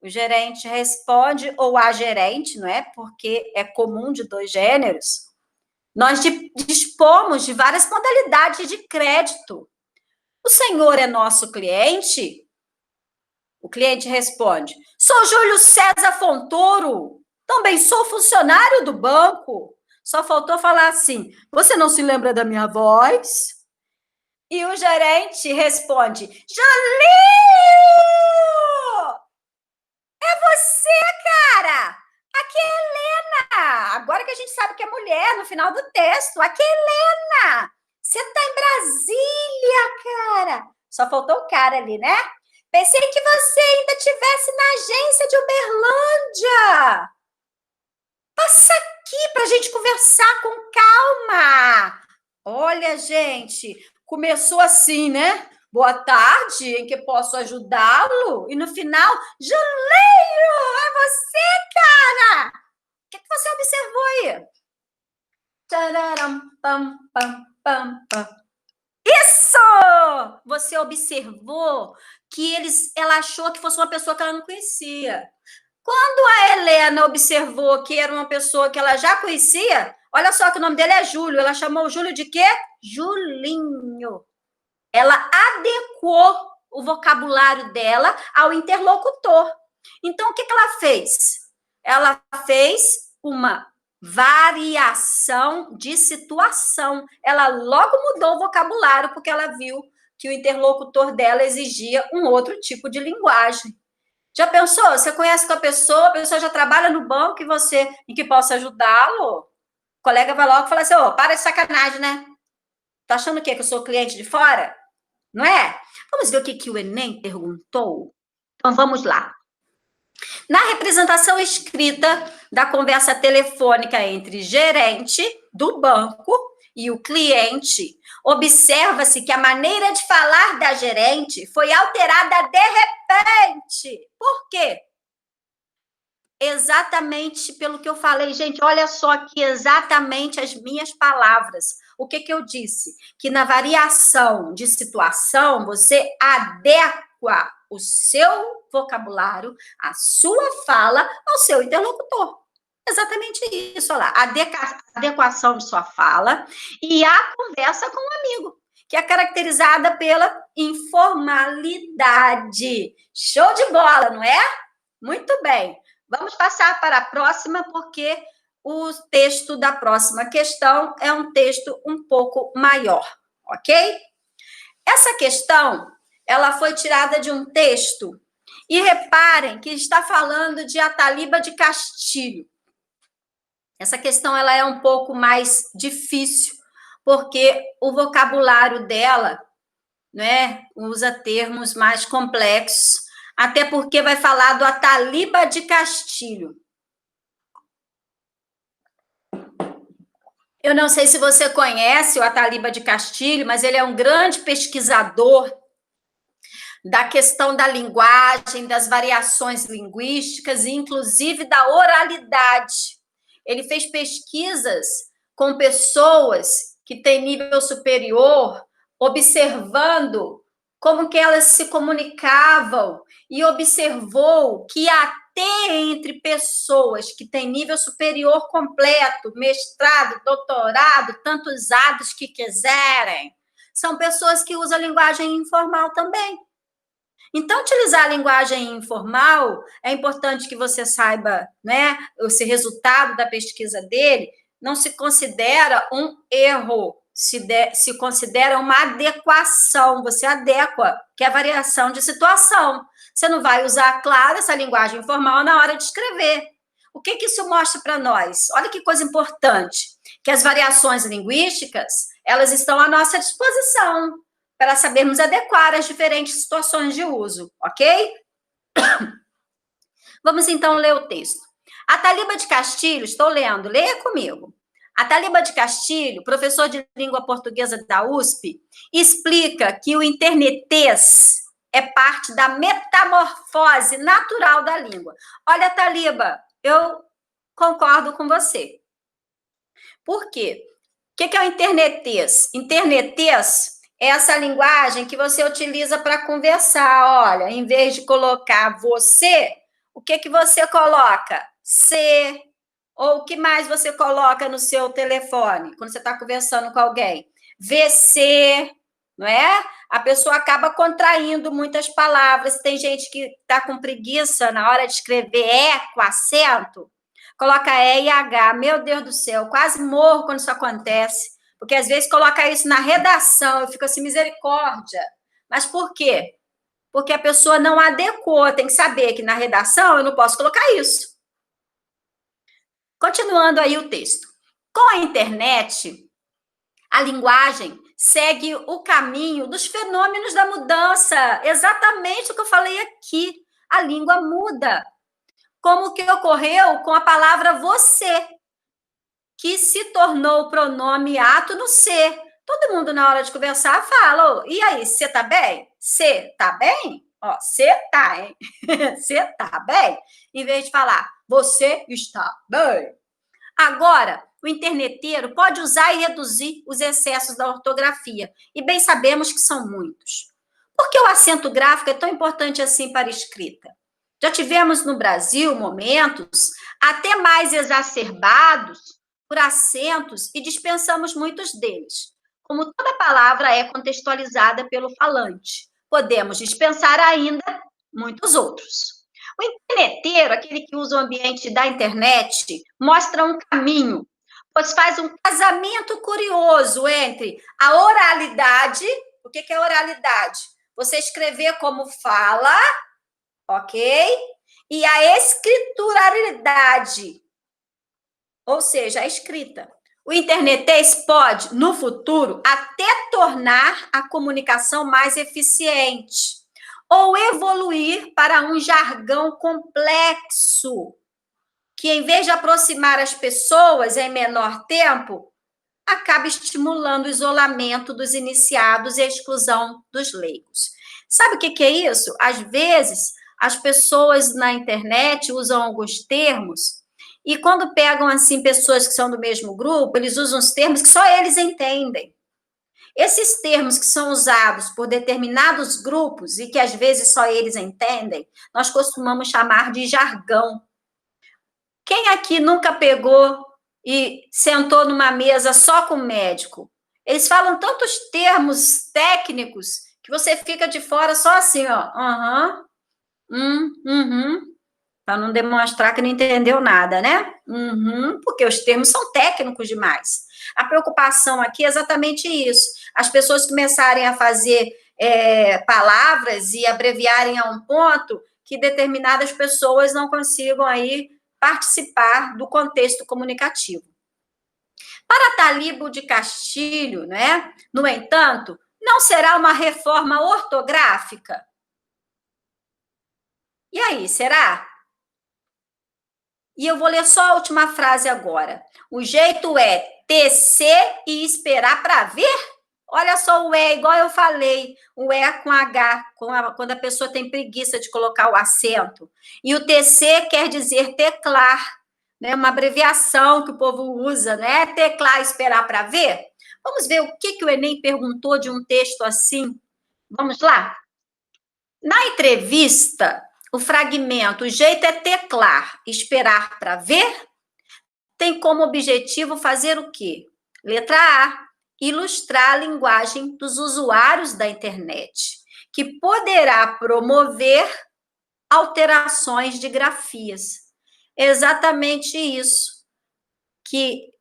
O gerente responde, ou a gerente, não é? Porque é comum de dois gêneros. Nós dispomos de várias modalidades de crédito. O senhor é nosso cliente? O cliente responde: sou Júlio César Fontoro, também sou funcionário do banco. Só faltou falar assim: você não se lembra da minha voz? E o gerente responde: Julinho! É você, cara! Aqui é Helena! Agora que a gente sabe que é mulher, no final do texto, aqui é Helena! Você tá em Brasília, cara! Só faltou o cara ali, né? Pensei que você ainda estivesse na agência de Uberlândia. Passa aqui para a gente conversar com calma. Olha, gente, começou assim, né? Boa tarde, em que posso ajudá-lo? E no final, Julinho, é você, cara! O que você observou aí? Tararam, pam, pam, pam, pam. Isso! Você observou que ela achou que fosse uma pessoa que ela não conhecia. Quando a Helena observou que era uma pessoa que ela já conhecia, olha só que o nome dele é Júlio, ela chamou o Júlio de quê? Julinho. Ela adequou o vocabulário dela ao interlocutor. Então, o que ela fez? Ela fez uma variação de situação. Ela logo mudou o vocabulário, porque ela viu que o interlocutor dela exigia um outro tipo de linguagem. Já pensou? Você conhece com a pessoa já trabalha no banco e você, em que possa ajudá-lo? O colega vai logo e fala assim: ô, para de sacanagem, né? Tá achando o quê? Que eu sou cliente de fora? Não é? Vamos ver o que o Enem perguntou? Então vamos lá. Na representação escrita da conversa telefônica entre gerente do banco e o cliente, observa-se que a maneira de falar da gerente foi alterada de repente. Por quê? Exatamente pelo que eu falei, gente, olha só aqui exatamente as minhas palavras. O que eu disse? Que na variação de situação, você adequa o seu vocabulário, a sua fala ao seu interlocutor. Exatamente isso, olha lá. Adequação de sua fala e a conversa com um amigo, que é caracterizada pela informalidade. Show de bola, não é? Muito bem. Vamos passar para a próxima, porque o texto da próxima questão é um texto um pouco maior, ok? Essa questão, ela foi tirada de um texto, e reparem que está falando de Ataliba de Castilho. Essa questão, ela é um pouco mais difícil, porque o vocabulário dela, né, usa termos mais complexos, até porque vai falar do Ataliba de Castilho. Eu não sei se você conhece o Ataliba de Castilho, mas ele é um grande pesquisador da questão da linguagem, das variações linguísticas e, inclusive, da oralidade. Ele fez pesquisas com pessoas que têm nível superior, observando como que elas se comunicavam e observou que até entre pessoas que têm nível superior completo, mestrado, doutorado, tantos ados que quiserem, são pessoas que usam a linguagem informal também. Então, utilizar a linguagem informal, é importante que você saiba, né, esse resultado da pesquisa dele, não se considera um erro, se considera uma adequação, você adequa, que é a variação de situação. Você não vai usar, claro, essa linguagem informal na hora de escrever. O que isso mostra para nós? Olha que coisa importante, que as variações linguísticas, elas estão à nossa disposição, para sabermos adequar as diferentes situações de uso, ok? Vamos então ler o texto. A Taliba de Castilho, estou lendo, leia comigo. A Taliba de Castilho, professor de língua portuguesa da USP, explica que o internetês é parte da metamorfose natural da língua. Olha, Taliba, eu concordo com você. Por quê? O que é o internetês? Internetês é essa linguagem que você utiliza para conversar. Olha, em vez de colocar você, o que você coloca? Se, ou o que mais você coloca no seu telefone, quando você está conversando com alguém? VC, não é? A pessoa acaba contraindo muitas palavras. Tem gente que está com preguiça na hora de escrever com acento, coloca E e H. Meu Deus do céu, quase morro quando isso acontece, porque às vezes coloca isso na redação, eu fico assim, misericórdia. Mas por quê? Porque a pessoa não adequou, tem que saber que na redação eu não posso colocar isso. Continuando aí o texto. Com a internet, a linguagem segue o caminho dos fenômenos da mudança. Exatamente o que eu falei aqui. A língua muda. Como o que ocorreu com a palavra você, que se tornou o pronome ato no ser. Todo mundo, na hora de conversar, fala, e aí, você tá bem? Você tá bem? Ó, você tá, hein? Você tá bem? Em vez de falar, você está bem. Agora, o interneteiro pode usar e reduzir os excessos da ortografia, e bem sabemos que são muitos. Por que o acento gráfico é tão importante assim para a escrita? Já tivemos no Brasil momentos até mais exacerbados por acentos e dispensamos muitos deles. Como toda palavra é contextualizada pelo falante, podemos dispensar ainda muitos outros. O interneteiro, aquele que usa o ambiente da internet, mostra um caminho, pois faz um casamento curioso entre a oralidade. O que é oralidade? Você escrever como fala, ok? E a escrituralidade, ou seja, a escrita. O internetês pode, no futuro, até tornar a comunicação mais eficiente ou evoluir para um jargão complexo, que, em vez de aproximar as pessoas em menor tempo, acaba estimulando o isolamento dos iniciados e a exclusão dos leigos. Sabe o que é isso? Às vezes, as pessoas na internet usam alguns termos e quando pegam, assim, pessoas que são do mesmo grupo, eles usam os termos que só eles entendem. Esses termos que são usados por determinados grupos e que às vezes só eles entendem, nós costumamos chamar de jargão. Quem aqui nunca pegou e sentou numa mesa só com o médico? Eles falam tantos termos técnicos que você fica de fora só assim, ó. Para não demonstrar que não entendeu nada, né? Porque os termos são técnicos demais. A preocupação aqui é exatamente isso. As pessoas começarem a fazer palavras e abreviarem a um ponto que determinadas pessoas não consigam aí participar do contexto comunicativo. Para Taliba de Castilho, né? No entanto, não será uma reforma ortográfica? E aí, será? E eu vou ler só a última frase agora. O jeito é tecer e esperar para ver? Olha só o E, igual eu falei, o E com H, quando a pessoa tem preguiça de colocar o acento. E o TC quer dizer teclar, né? Uma abreviação que o povo usa, né? Teclar e esperar para ver? Vamos ver o que o Enem perguntou de um texto assim? Vamos lá? Na entrevista, o fragmento, o jeito é teclar, esperar para ver, tem como objetivo fazer o quê? Letra A, ilustrar a linguagem dos usuários da internet, que poderá promover alterações de grafias. É exatamente isso que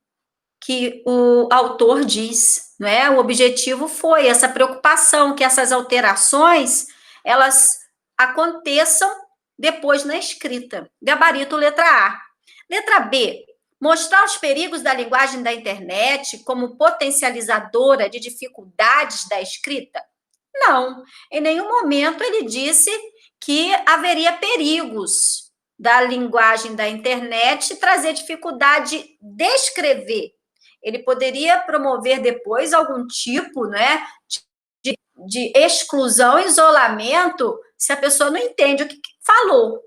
o autor diz, não é? O objetivo foi essa preocupação, que essas alterações, elas aconteçam depois na escrita. Gabarito, letra A. Letra B, mostrar os perigos da linguagem da internet como potencializadora de dificuldades da escrita? Não, em nenhum momento ele disse que haveria perigos, da linguagem da internet e trazer dificuldade de escrever. Ele poderia promover depois algum tipo, né, de exclusão, isolamento, se a pessoa não entende o que falou.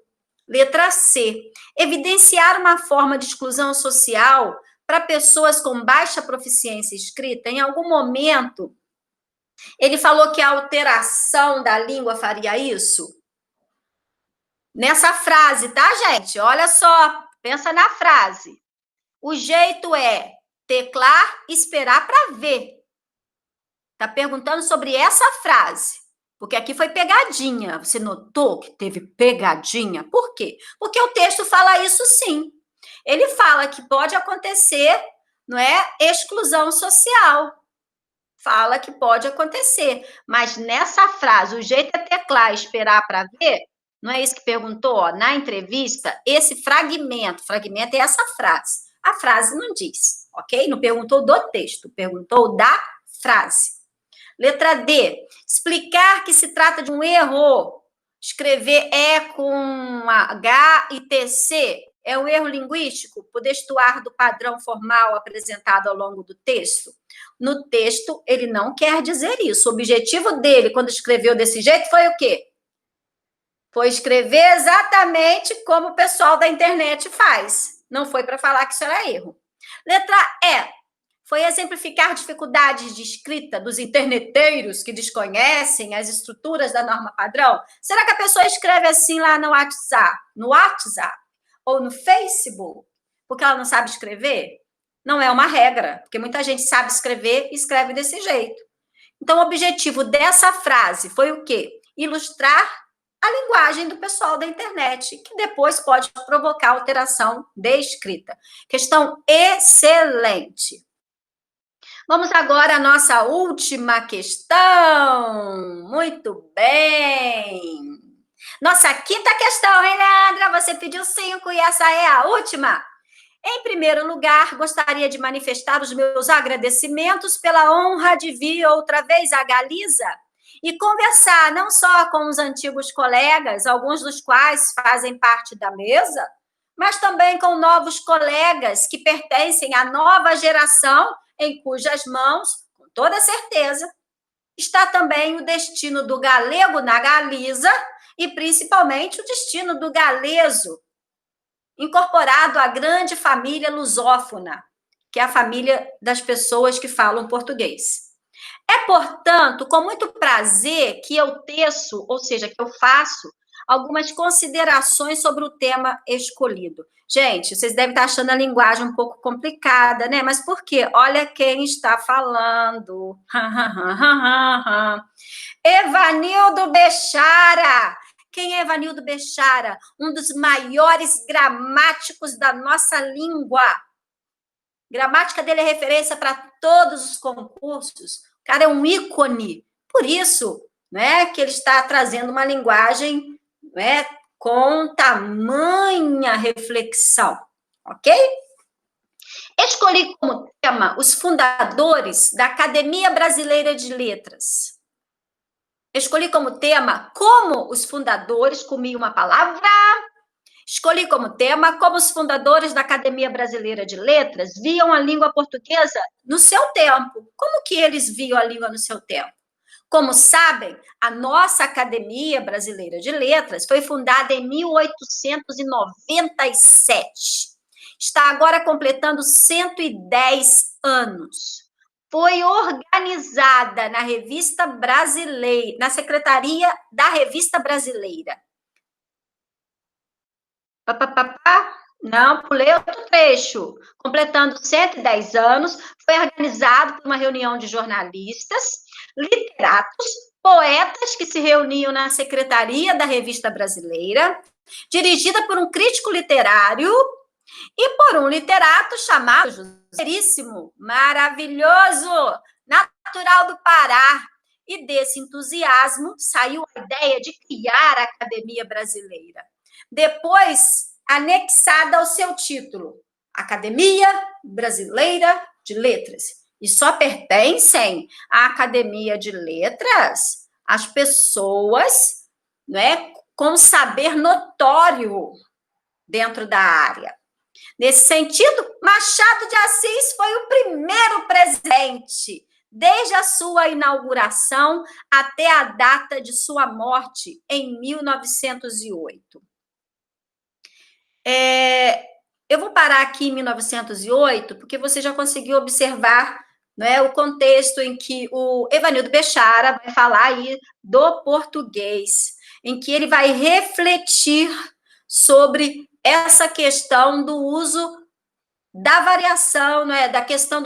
Letra C. Evidenciar uma forma de exclusão social para pessoas com baixa proficiência escrita. Em algum momento, ele falou que a alteração da língua faria isso? Nessa frase, tá, gente? Olha só, pensa na frase. O jeito é teclar, esperar para ver. Tá perguntando sobre essa frase. Porque aqui foi pegadinha. Você notou que teve pegadinha? Por quê? Porque o texto fala isso sim. Ele fala que pode acontecer, não é? Exclusão social. Fala que pode acontecer. Mas nessa frase, o jeito é teclar, esperar para ver, não é isso que perguntou? Ó, na entrevista, esse fragmento é essa frase. A frase não diz, ok? Não perguntou do texto, perguntou da frase. Letra D, explicar que se trata de um erro. Escrever é com H e TC é um erro linguístico por destoar do padrão formal apresentado ao longo do texto. No texto, ele não quer dizer isso. O objetivo dele, quando escreveu desse jeito, foi o quê? Foi escrever exatamente como o pessoal da internet faz. Não foi para falar que isso era erro. Letra E. Foi exemplificar dificuldades de escrita dos interneteiros que desconhecem as estruturas da norma padrão? Será que a pessoa escreve assim lá no WhatsApp ou no Facebook, porque ela não sabe escrever? Não é uma regra, porque muita gente sabe escrever e escreve desse jeito. Então, o objetivo dessa frase foi o quê? Ilustrar a linguagem do pessoal da internet, que depois pode provocar alteração de escrita. Questão excelente. Vamos agora à nossa última questão. Muito bem. Nossa quinta questão, hein, Leandra? Você pediu 5 e essa é a última. Em primeiro lugar, gostaria de manifestar os meus agradecimentos pela honra de vir outra vez à Galiza e conversar não só com os antigos colegas, alguns dos quais fazem parte da mesa, mas também com novos colegas que pertencem à nova geração em cujas mãos, com toda certeza, está também o destino do galego na Galiza e, principalmente, o destino do galeso, incorporado à grande família lusófona, que é a família das pessoas que falam português. É, portanto, com muito prazer que eu teço, ou seja, que eu faço algumas considerações sobre o tema escolhido. Gente, vocês devem estar achando a linguagem um pouco complicada, né? Mas por quê? Olha quem está falando. Evanildo Bechara. Quem é Evanildo Bechara? Um dos maiores gramáticos da nossa língua. Gramática dele é referência para todos os concursos. O cara é um ícone. Por isso, né, que ele está trazendo uma linguagem, né, com tamanha reflexão, ok? Escolhi como tema os fundadores da Academia Brasileira de Letras. Escolhi como tema como os fundadores, comi uma palavra, escolhi como tema como os fundadores da Academia Brasileira de Letras viam a língua portuguesa no seu tempo. Como que eles viam a língua no seu tempo? Como sabem, a nossa Academia Brasileira de Letras foi fundada em 1897. Está agora completando 110 anos. Foi organizada na Revista Brasileira, na Secretaria da Revista Brasileira. Não, pulei outro trecho. Completando 110 anos, foi organizado por uma reunião de jornalistas, literatos, poetas que se reuniam na Secretaria da Revista Brasileira, dirigida por um crítico literário e por um literato chamado José Veríssimo, maravilhoso, natural do Pará. E desse entusiasmo saiu a ideia de criar a Academia Brasileira. Depois, anexada ao seu título, Academia Brasileira de Letras. E só pertencem à Academia de Letras as pessoas, né, com saber notório, dentro da área. Nesse sentido, Machado de Assis foi o primeiro presidente, desde a sua inauguração até a data de sua morte, em 1908. Eu vou parar aqui em 1908, porque você já conseguiu observar, né, o contexto em que o Evanildo Bechara vai falar aí do português, em que ele vai refletir sobre essa questão do uso da variação, né, da questão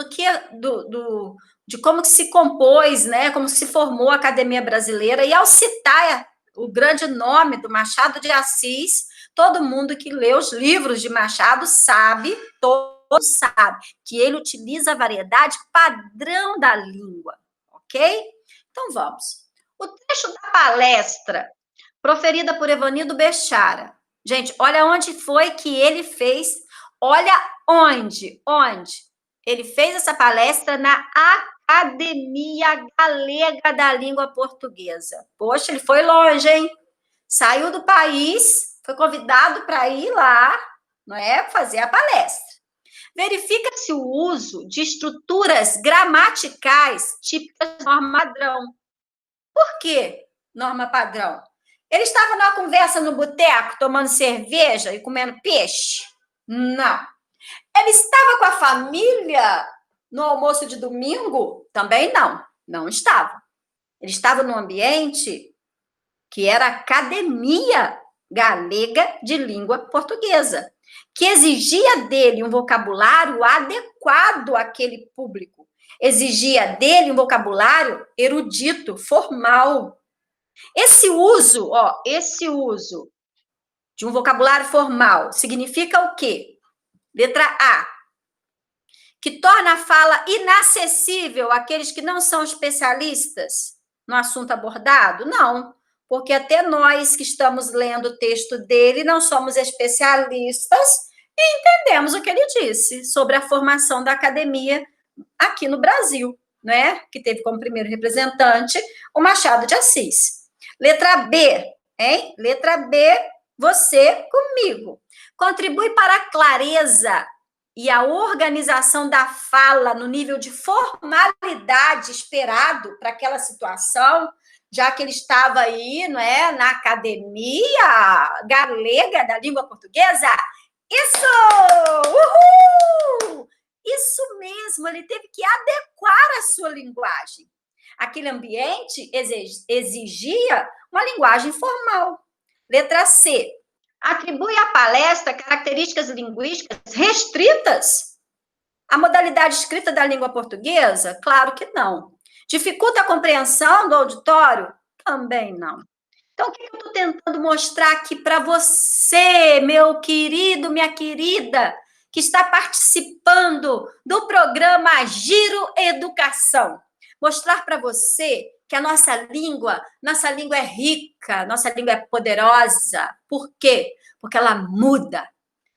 de como que se compôs, né, como se formou a Academia Brasileira, e ao citar o grande nome do Machado de Assis, todo mundo que lê os livros de Machado sabe, todo sabe, que ele utiliza a variedade padrão da língua, ok? Então, vamos. O trecho da palestra, proferida por Evanildo Bechara. Gente, olha onde foi que ele fez, olha onde ele fez essa palestra na Academia Galega da Língua Portuguesa. Poxa, ele foi longe, hein? Saiu do país, foi convidado para ir lá, não é? Fazer a palestra. Verifica-se o uso de estruturas gramaticais típicas de norma padrão. Por que norma padrão? Ele estava numa conversa no boteco, tomando cerveja e comendo peixe? Não. Ele estava com a família no almoço de domingo? Também não. Não estava. Ele estava num ambiente que era a Academia Galega de Língua Portuguesa, que exigia dele um vocabulário adequado àquele público. Exigia dele um vocabulário erudito, formal. Esse uso de um vocabulário formal significa o quê? Letra A, que torna a fala inacessível àqueles que não são especialistas no assunto abordado? Não, porque até nós que estamos lendo o texto dele não somos especialistas e entendemos o que ele disse sobre a formação da academia aqui no Brasil, né? Que teve como primeiro representante o Machado de Assis. Letra B, hein? Letra B, você comigo. Contribui para a clareza e a organização da fala no nível de formalidade esperado para aquela situação, já que ele estava aí, não é, na Academia Galega da Língua Portuguesa. Isso! Uhul! Isso mesmo, ele teve que adequar a sua linguagem. Aquele ambiente exigia uma linguagem formal. Letra C. Atribui à palestra características linguísticas restritas à modalidade escrita da língua portuguesa? Claro que não. Dificulta a compreensão do auditório? Também não. Então, o que eu estou tentando mostrar aqui para você, meu querido, minha querida, que está participando do programa Giro Educação? Mostrar para você que a nossa língua é rica, nossa língua é poderosa. Por quê? Porque ela muda.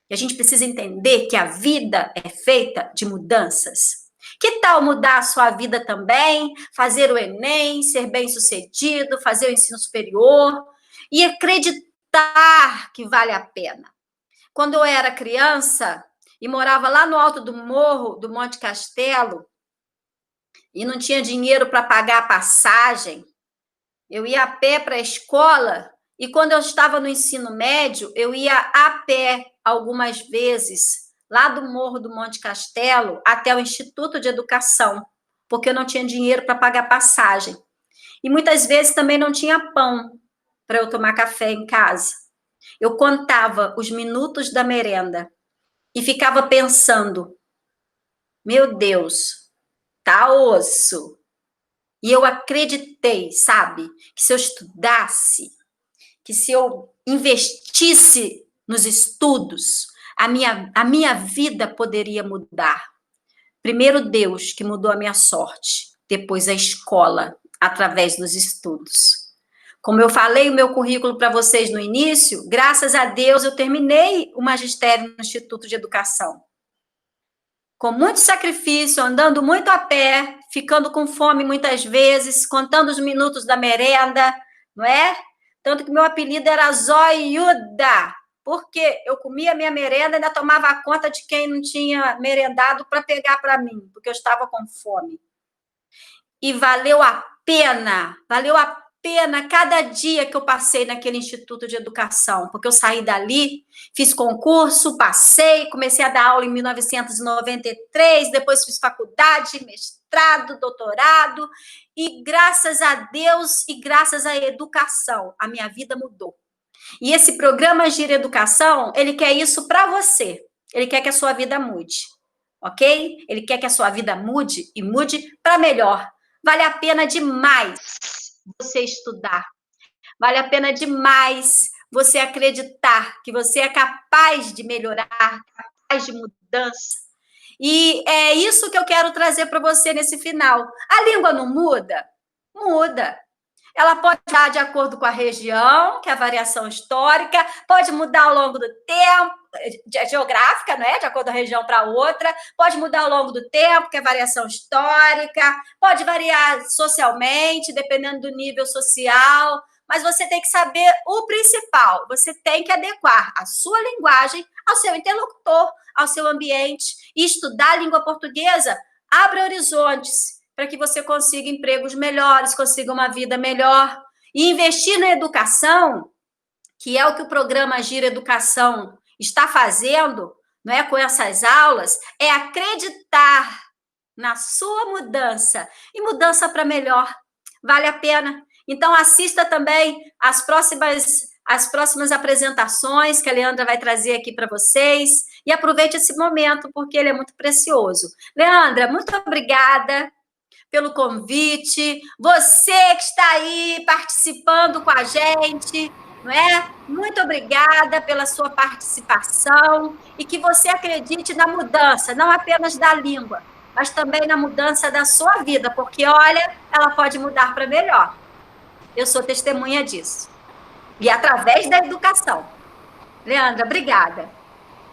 E a gente precisa entender que a vida é feita de mudanças. Que tal mudar a sua vida também? Fazer o Enem, ser bem-sucedido, fazer o ensino superior e acreditar que vale a pena. Quando eu era criança e morava lá no alto do morro do Monte Castelo, e não tinha dinheiro para pagar a passagem, eu ia a pé para a escola, e quando eu estava no ensino médio, eu ia a pé algumas vezes, lá do Morro do Monte Castelo até o Instituto de Educação, porque eu não tinha dinheiro para pagar passagem. E muitas vezes também não tinha pão para eu tomar café em casa. Eu contava os minutos da merenda e ficava pensando, meu Deus, tá osso. E eu acreditei, sabe, que se eu estudasse, que se eu investisse nos estudos, a minha vida poderia mudar. Primeiro Deus, que mudou a minha sorte, depois a escola, através dos estudos. Como eu falei o meu currículo para vocês no início, graças a Deus eu terminei o magistério no Instituto de Educação. Com muito sacrifício, andando muito a pé, ficando com fome muitas vezes, contando os minutos da merenda, não é? Tanto que meu apelido era Zoiuda, Porque eu comia minha merenda e ainda tomava conta de quem não tinha merendado para pegar para mim, porque eu estava com fome. E valeu a pena cada dia que eu passei naquele Instituto de Educação, porque eu saí dali, fiz concurso, passei, comecei a dar aula em 1993, depois fiz faculdade, mestrado, doutorado, e graças a Deus e graças à educação, a minha vida mudou. E esse programa Gira Educação, ele quer isso para você. Ele quer que a sua vida mude, ok? Ele quer que a sua vida mude e mude para melhor. Vale a pena demais você estudar. Vale a pena demais você acreditar que você é capaz de melhorar, capaz de mudança. E é isso que eu quero trazer para você nesse final. A língua não muda? Muda. Ela pode mudar de acordo com a região, que é a variação histórica, pode mudar ao longo do tempo, geográfica, não é? De acordo com a região para outra, pode mudar ao longo do tempo, que é a variação histórica, pode variar socialmente, dependendo do nível social, mas você tem que saber o principal, você tem que adequar a sua linguagem ao seu interlocutor, ao seu ambiente, e estudar a língua portuguesa abre horizontes, para que você consiga empregos melhores, consiga uma vida melhor. E investir na educação, que é o que o programa Gira Educação está fazendo, não é, com essas aulas, é acreditar na sua mudança, e mudança para melhor. Vale a pena. Então, assista também as próximas apresentações que a Leandra vai trazer aqui para vocês, e aproveite esse momento, porque ele é muito precioso. Leandra, muito obrigada pelo convite, você que está aí participando com a gente, não é? Muito obrigada pela sua participação e que você acredite na mudança, não apenas da língua, mas também na mudança da sua vida, porque, olha, ela pode mudar para melhor. Eu sou testemunha disso. E através da educação. Leandra, obrigada.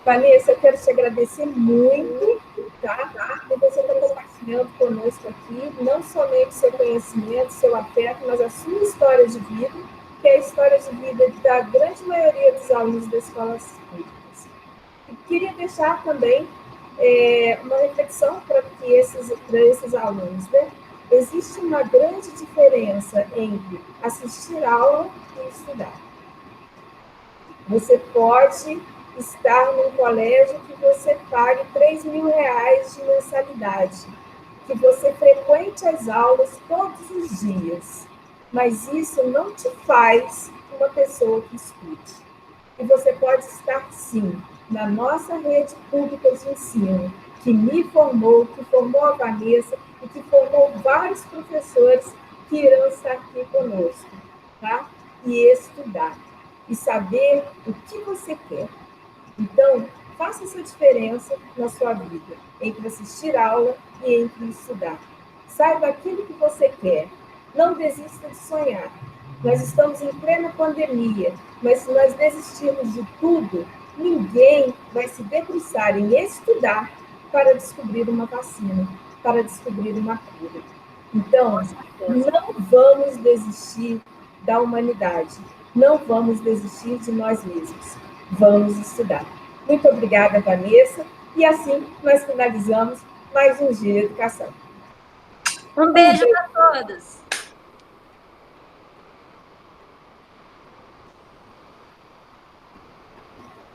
Vanessa, eu quero te agradecer muito, tá? Por você estar compartilhando conosco aqui, não somente seu conhecimento, seu afeto, mas a sua história de vida, que é a história de vida da grande maioria dos alunos das escolas públicas. E queria deixar também uma reflexão para esses alunos, né? Existe uma grande diferença entre assistir aula e estudar. Você pode estar num colégio que você pague R$3.000 de mensalidade, que você frequente as aulas todos os dias, mas isso não te faz uma pessoa que estude. E você pode estar, sim, na nossa rede pública de ensino, que me formou, que formou a Vanessa e que formou vários professores que irão estar aqui conosco, tá? E estudar, e saber o que você quer. Então, faça essa diferença na sua vida, entre assistir aula e entre estudar. Saiba aquilo que você quer. Não desista de sonhar. Nós estamos em plena pandemia, mas se nós desistirmos de tudo, ninguém vai se debruçar em estudar para descobrir uma vacina, para descobrir uma cura. Então, não vamos desistir da humanidade. Não vamos desistir de nós mesmos. Vamos estudar. Muito obrigada, Vanessa. E assim nós finalizamos mais um Gira Educação. Um beijo para todos.